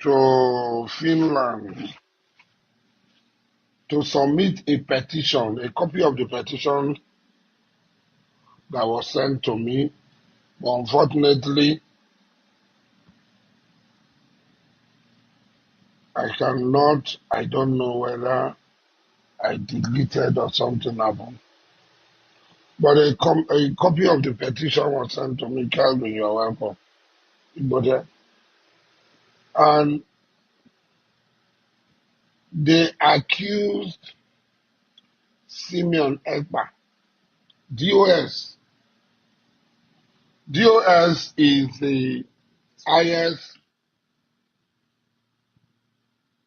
Speaker 16: To Finland to submit a petition, a copy of the petition that was sent to me. But unfortunately, I don't know whether I deleted or something happened. But a copy of the petition was sent to me. Calvin, you're welcome. And they accused Simeon Ekpa, DOS. DOS is the highest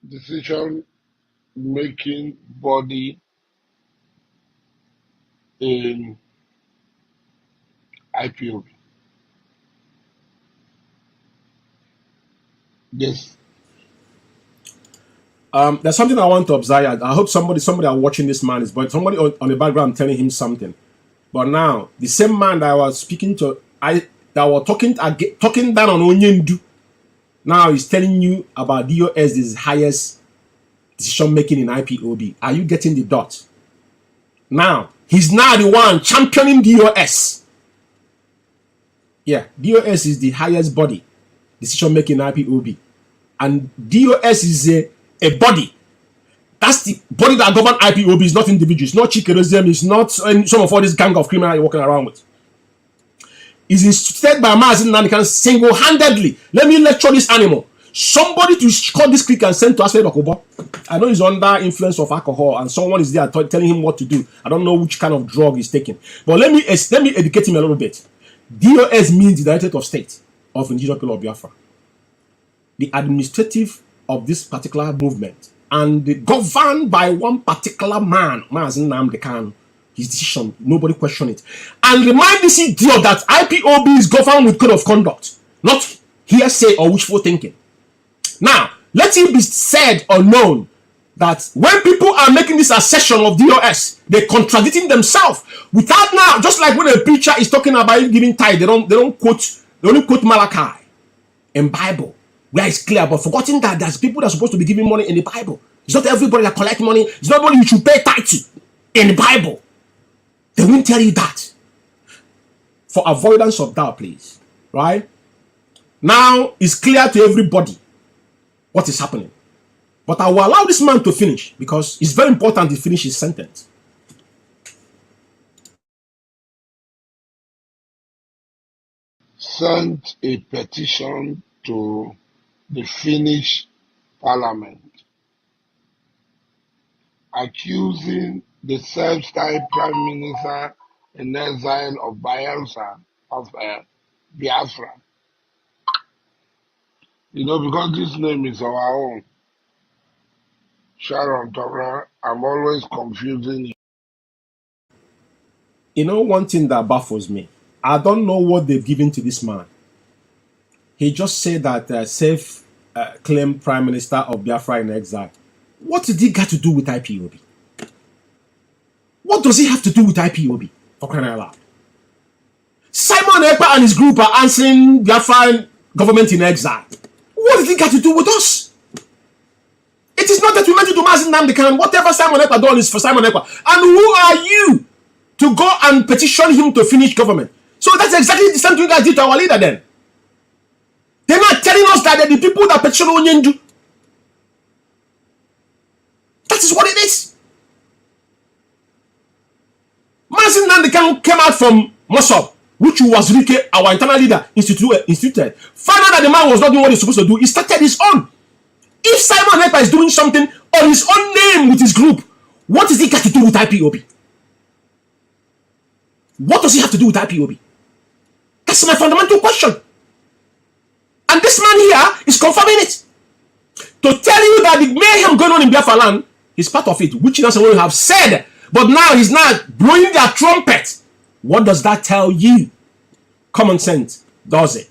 Speaker 16: decision-making body in IPOB. Yes.
Speaker 1: There's something I want to observe. I hope somebody watching this man is, but somebody on the background telling him something. But now, the same man that I was speaking to, that was talking down on Onyendu, now he's telling you about DOS is highest decision making in IPOB. Are you getting the dot? Now, he's now the one championing DOS. Yeah, DOS is the highest body decision making in IPOB. And DOS is a body. That's the body that governs IPOB. It's not individuals. It's not Chikerism. It's not some of all this gang of criminals you're walking around with. It's instituted by Mazi Nnamdi single-handedly. Let me lecture this animal. Somebody to cut this click and send to Asfed Okobo. I know he's under influence of alcohol and someone is there telling him what to do. I don't know which kind of drug he's taking. But let me educate him a little bit. DOS means the Directorate of State of Indigenous People of Biafra. The administrative of this particular movement and governed by one particular man, Mazi Nnamdi. His decision, nobody question it. And remind this idiot that IPOB is governed with code of conduct, not hearsay or wishful thinking. Now, let it be said or known that when people are making this assertion of DOS, they're contradicting themselves. Without now, just like when a preacher is talking about giving tithe, they only quote Malachi in Bible, where it's clear, but forgetting that there's people that are supposed to be giving money in the Bible. It's not everybody that collect money. It's not everybody you should pay tithe to in the Bible. They won't tell you that. For avoidance of doubt, please. Right? Now, it's clear to everybody what is happening. But I will allow this man to finish because it's very important to finish his sentence.
Speaker 16: Sent a petition to the Finnish parliament accusing the self-styled Prime Minister in exile of Biafra, Biafra. You know, because this name is our own. Sharon Tora, I'm always confusing you.
Speaker 1: You know, one thing that baffles me. I don't know what they've given to this man. He just said that self-claimed Prime Minister of Biafra in exile. What did he got to do with IPOB? What does he have to do with IPOB? For crying out loud. Simon Ekpa and his group are answering Biafran government in exile. What did he got to do with us? It is not that we meant to do Mazi Nnamdi. Whatever Simon Ekpa done is for Simon Ekpa. And who are you to go and petition him to finish government? So that's exactly the same thing you guys did to our leader then. They're not telling us that they're the people that petition Onyendu. That is what it is. Mazi Nnamdi came out from Mossop which was Rike, our internal leader, instituted. Find out that the man was not doing what he's supposed to do. He started his own. If Simon Ekpa is doing something on his own name with his group, what does he got to do with IPOB? What does he have to do with IPOB? That's my fundamental question. And this man here is confirming it. To tell you that the mayhem going on in Biafra land is part of it, which is what we have said. But now he's not blowing their trumpet. What does that tell you? Common sense, does it?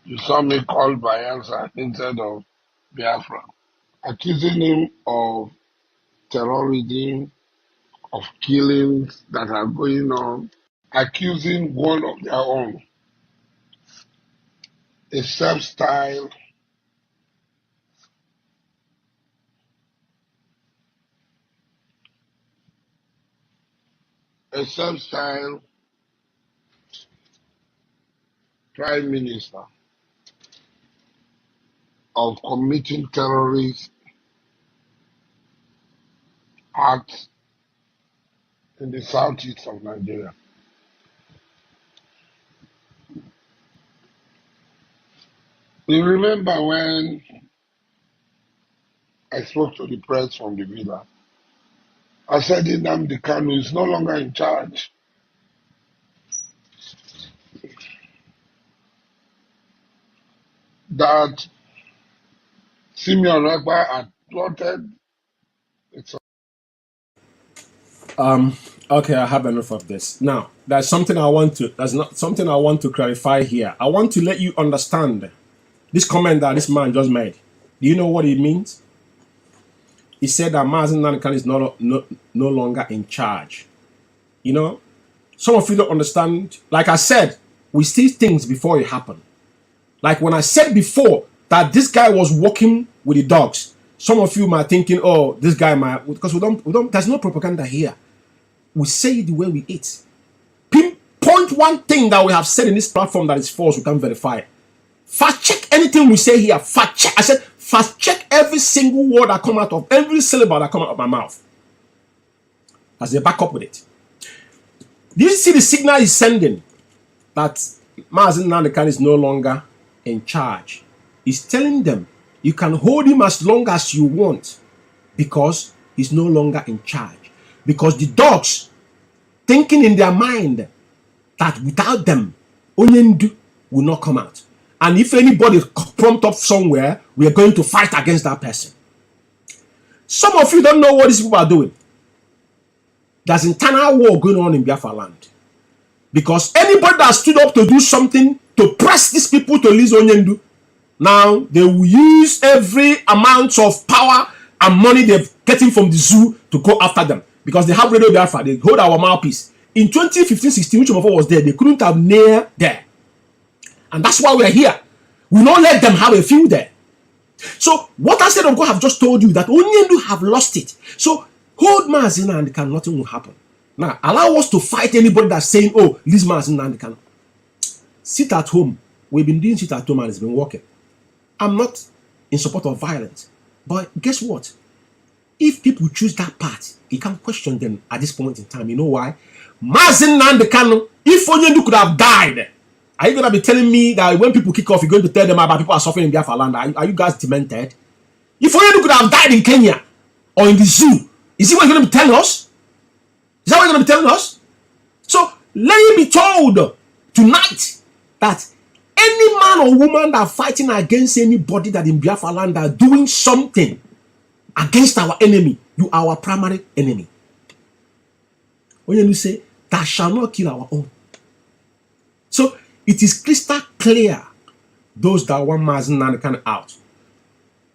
Speaker 16: You saw me call Bayelsa instead of Biafra, accusing him of terrorism, of killings that are going on, accusing one of their own, a self-styled prime minister of committing terrorist acts in the southeast of Nigeria. You remember when I spoke to the press from the villa, I said Nnamdi Kanu is no longer in charge. That Simeon Ekpa had plotted.
Speaker 1: Okay, I have enough of this. Now, that's not something I want to clarify here. I want to let you understand this comment that this man just made. Do you know what it means? He said that Mazi Nnamdi is no longer in charge. You know, some of you don't understand. Like I said, we see things before it happened. Like when I said before that this guy was working with the dogs, some of you might thinking, oh, this guy might, because we don't, there's no propaganda here. We say it the way we eat. Pinpoint one thing that we have said in this platform that is false, we can verify it. Fact check anything we say here. Fact check. I said, fact check every single word that come out of, every syllable that come out of my mouth. As they back up with it. Do you see the signal he's sending? That Mazi Nnamdi is no longer in charge. He's telling them, you can hold him as long as you want because he's no longer in charge. Because the dogs thinking in their mind that without them, Onyendu will not come out. And if anybody prompt up somewhere, we are going to fight against that person. Some of you don't know what these people are doing. There's internal war going on in Biafra land. Because anybody that stood up to do something to press these people to release Onyendu, now they will use every amount of power and money they're getting from the zoo to go after them. Because they have Radio Biafra, they hold our mouthpiece. In 2015-16, which of us was there, they couldn't have near there. And that's why we're here. We don't let them have a few there. So what I said of God have just told you that Onyendu have lost it. So hold Mazi Nnamdi, nothing will happen. Now allow us to fight anybody that's saying, oh, this Mazi Nnamdi. Sit at home. We've been doing sit at home and it's been working. I'm not in support of violence. But guess what? If people choose that path, you can't question them at this point in time. You know why? Mazi Nnamdi, if Onyendu could have died, are you going to be telling me that when people kick off, you're going to tell them about people are suffering in Biafra land? Are you guys demented? If Onyendu could have died in Kenya or in the zoo, is he what you're going to be telling us? Is that what you're going to be telling us? So let it be told tonight that any man or woman that are fighting against anybody that in Biafra land are doing something against our enemy, you are our primary enemy. When you say, that shall not kill our own. So it is crystal clear, those that want Mazi Nnamdi out.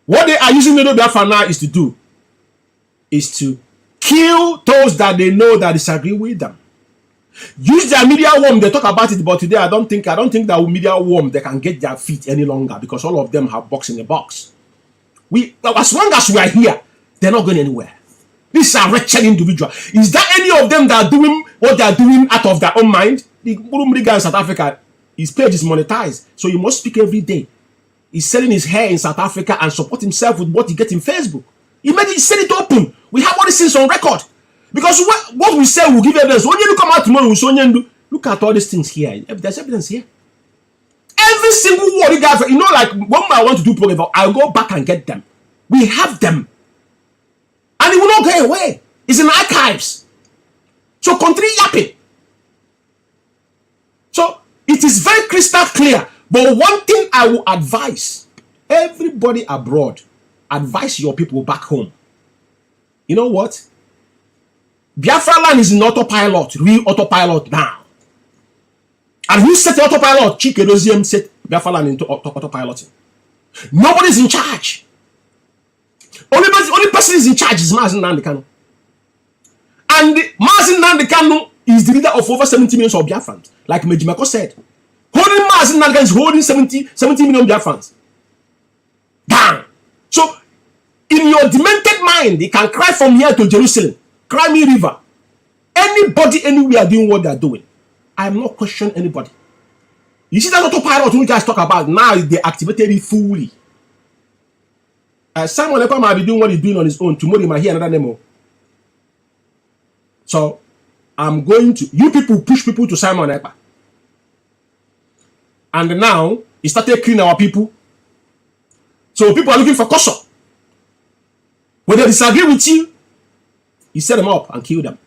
Speaker 1: What they are using the Biafra now is to do, is to kill those that they know that disagree with them. Use their media worm, they talk about it, but today I don't think that with media worm they can get their feet any longer because all of them have box in the box. As long as we are here, they're not going anywhere. These are wretched individuals. Is there any of them that are doing what they are doing out of their own mind? The Burumri guy in South Africa, his page is monetized, so he must speak every day. He's selling his hair in South Africa and support himself with what he gets in Facebook. He said it open. We have all these things on record. Because what we say will give evidence. When you come out tomorrow, look at all these things here. There's evidence here. Every single word you guys, like when I want to do program, I'll go back and get them. We have them. And it will not go away. It's in archives. So continue yapping. So it is very crystal clear. But one thing I will advise everybody abroad, advise your people back home. You know what? Biafra land is in autopilot, real autopilot now. And who set the autopilot? Chikedozium set Biafra land into autopilot. Nobody's in charge. Only person is in charge is Mazi Nnamdi Kanu. And Mazi Nnamdi Kanu is the leader of over 70 million of Biafrans. Like Mejimako said. Holding Mazi Nnamdi Kanu is holding 70 million Biafrans. Bang! So, in your demented mind, you can cry from here to Jerusalem. Cry me river. Anybody anywhere doing what they are doing. I am not questioning anybody. You see that autopilot you guys talk about now, they activated it fully. Simon Ekpa might be doing what he's doing on his own. Tomorrow he might hear another name. So I'm going to, you people push people to Simon Ekpa. And now he started killing our people. So people are looking for caution. When they disagree with you, he set them up and killed them.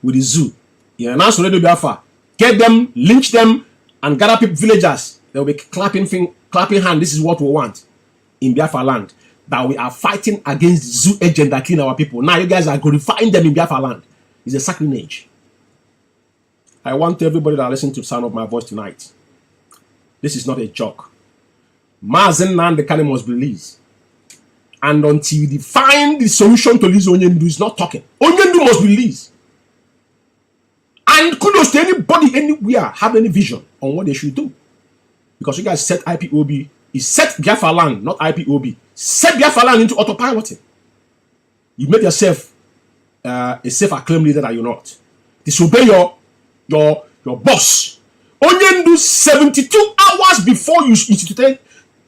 Speaker 1: With the zoo. He announced already Biafra. Get them, lynch them, and gather people, villagers. They will be clapping hand. This is what we want in Biafra land. That we are fighting against the zoo agent that kill our people. Now you guys are glorifying them in Biafra land. It's a sacrilege. I want everybody that listen to the sound of my voice tonight. This is not a joke. Mazi Nnamdi Kanu must be released. And until they find the solution to this, Onyendu is not talking. Onyendu must be released. And kudos to anybody anywhere have any vision on what they should do. Because you guys set IPOB, you set Biafra land, not IPOB. Set Biafra land into autopiloting. You made yourself a self-acclaimed leader that you're not. Disobey your boss. Onyendu 72 hours before you instituted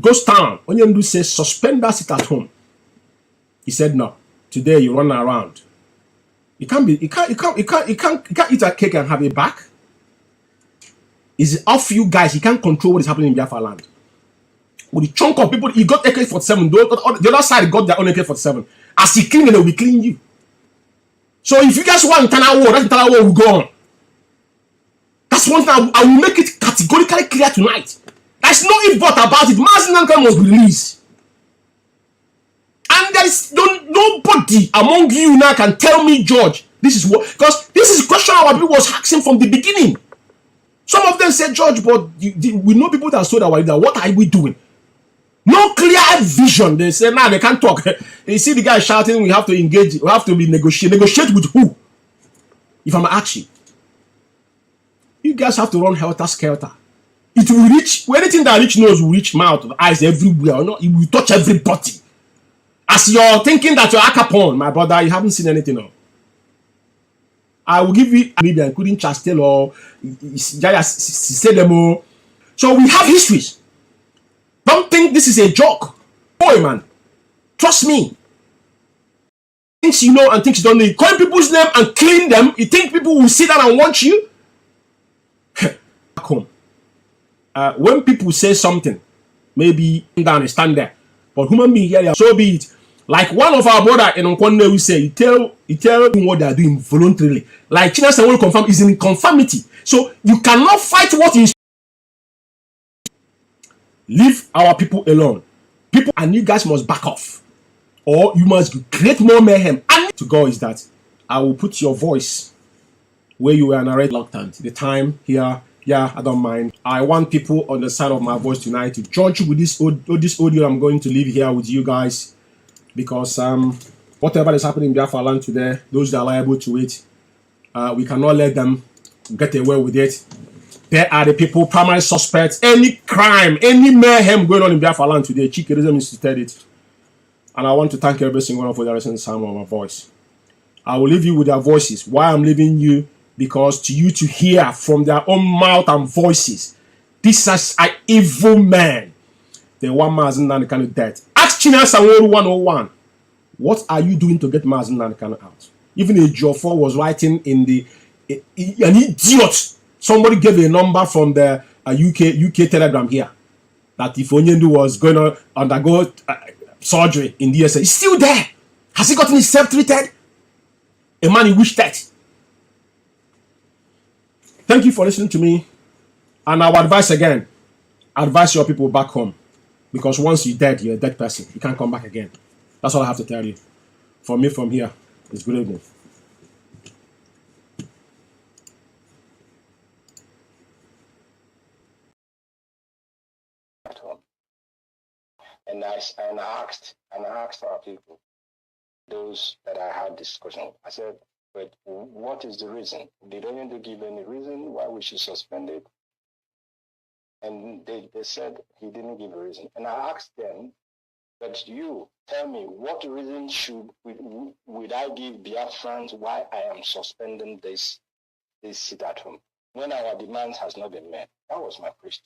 Speaker 1: ghost town. Onyendu says suspend that sit at home. He said no. Today you run around. You can't eat a cake and have it back. It's off you guys. You can't control what is happening in Biafra land. With the chunk of people, he got AK-47. The other side got their own AK-47. As he clean, they will clean you. So if you guys want internal war, that internal war will go on. That's one thing I will make it categorically clear tonight. There's no if but about it. Mazi Nnamdi Kanu must be released. And there is nobody among you now can tell me, George, this is what, because this is a question our people was asking from the beginning. Some of them said, George, but we know people that told our leader, what are we doing? No clear vision. They say, nah, they can't talk. You see the guy shouting, we have to engage, we have to be negotiate. Negotiate with who? If I'm asking. You guys have to run helter-skelter. It will reach, anything that reach nose will reach mouth, eyes everywhere. No, it will touch everybody. As you're thinking that you're Acapon, my brother, you haven't seen anything of. I will give you maybe including Chastel or Jaya Sisedemo. So we have histories. Don't think this is a joke. Boy, man. Trust me. Things you know and things you don't know. Call people's name and clean them. You think people will sit down and watch you? Back home. When people say something, maybe down and stand there. But human being here, so be it. Like one of our brother in Nkonde, we say, he tell them what they are doing voluntarily. Like China will confirm is in conformity. So you cannot fight what is. Leave our people alone. People and you guys must back off. Or you must create more mayhem. And to go is that I will put your voice where you were narrating reluctant. The time here, yeah, I don't mind. I want people on the side of my voice tonight to judge you with this audio I'm going to leave here with you guys. Because whatever is happening in Biafra land today, those that are liable to it, we cannot let them get away with it. They are the people, primary suspects. Any crime, any mayhem going on in Biafra land today, Chikerism instituted it. And I want to thank every single one of you that listen to the sound of my voice. I will leave you with their voices. Why I'm leaving you? Because to you to hear from their own mouth and voices, this is an evil man. The one Mazi Nnamdi Kanu dead. Ask China Sanwo-Olu 101. What are you doing to get Mazi Nnamdi Kanu out? Even Ejiofor was writing in the an idiot. Somebody gave a number from the UK Telegram here that if Onyendu was going to undergo surgery in DSA, he's still there. Has he gotten himself treated? A man in which death? Thank you for listening to me. And our advice again, advise your people back home. Because once you're dead person. You can't come back again. That's all I have to tell you. For me from here, it's good evening.
Speaker 17: And I asked our people, those that I had discussion with, I said, but what is the reason? They don't need to give any reason why we should suspend it. And they said he didn't give a reason. And I asked them, but you tell me, what reason would I give Biafrans why I am suspending this sit at home when our demands has not been met? That was my question.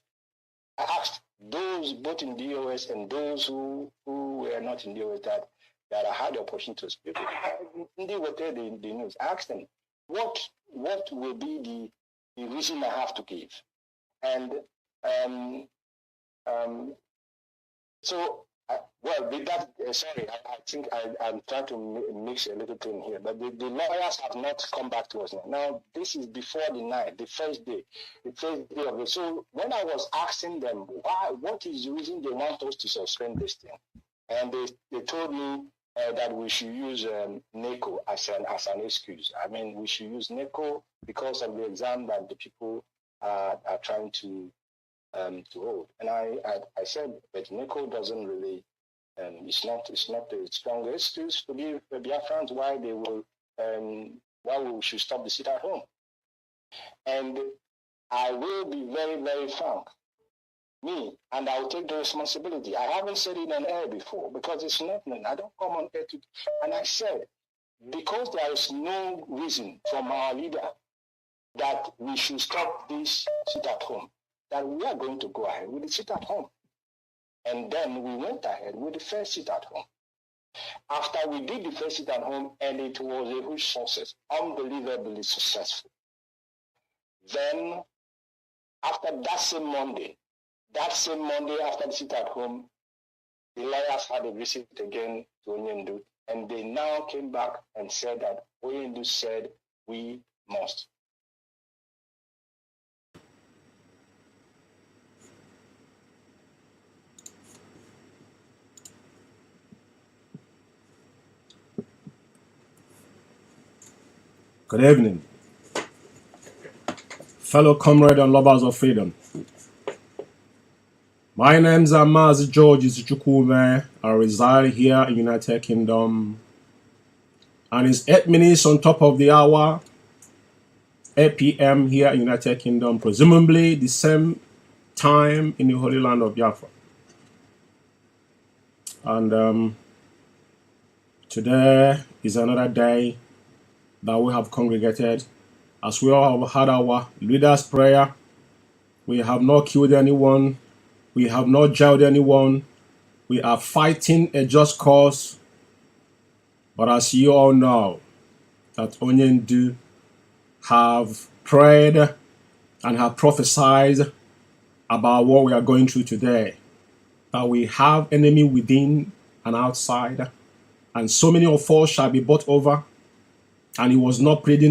Speaker 17: I asked those both in DOS and those who were not in DOS that I had the opportunity to speak with. They were there in the news. I asked them, what will be the reason I have to give? And with that, sorry, I think I'm trying to mix a little thing here, but the lawyers have not come back to us now. Now, this is before the night, the first day of it. So when I was asking them, what is the reason they want us to suspend this thing? And they told me that we should use NECO as an excuse. I mean, we should use NECO because of the exam that the people are trying to hold. And I said, but NECO doesn't really, it's not the strongest excuse to give Biafrans why we should stop the sit at home. And I will be very, very frank. And I will take the responsibility. I haven't said it on air before because it's not, I don't come on air and I said, because there is no reason from our leader that we should stop this sit at home, that we are going to go ahead with the sit at home. And then we went ahead with the first sit at home. After we did the first sit at home, and it was a huge success, unbelievably successful. Then, after that same Monday after the sit at home, the lawyers had a visit again to Onyendu, and they now came back and said that Onyendu said we must.
Speaker 1: Good evening, fellow comrade and lovers of freedom. My name's Mazi Umeh. I reside here in United Kingdom, and it's 8 minutes on top of the hour, 8 p.m. here in United Kingdom, presumably the same time in the Holy Land of Biafra. And today is another day that we have congregated, as we all have had our leader's prayer. We have not killed anyone. We have not jailed anyone. We are fighting a just cause. But as you all know, that Onyendu have prayed and have prophesied about what we are going through today. That we have enemy within and outside, and so many of us shall be bought over. And he was not pleading that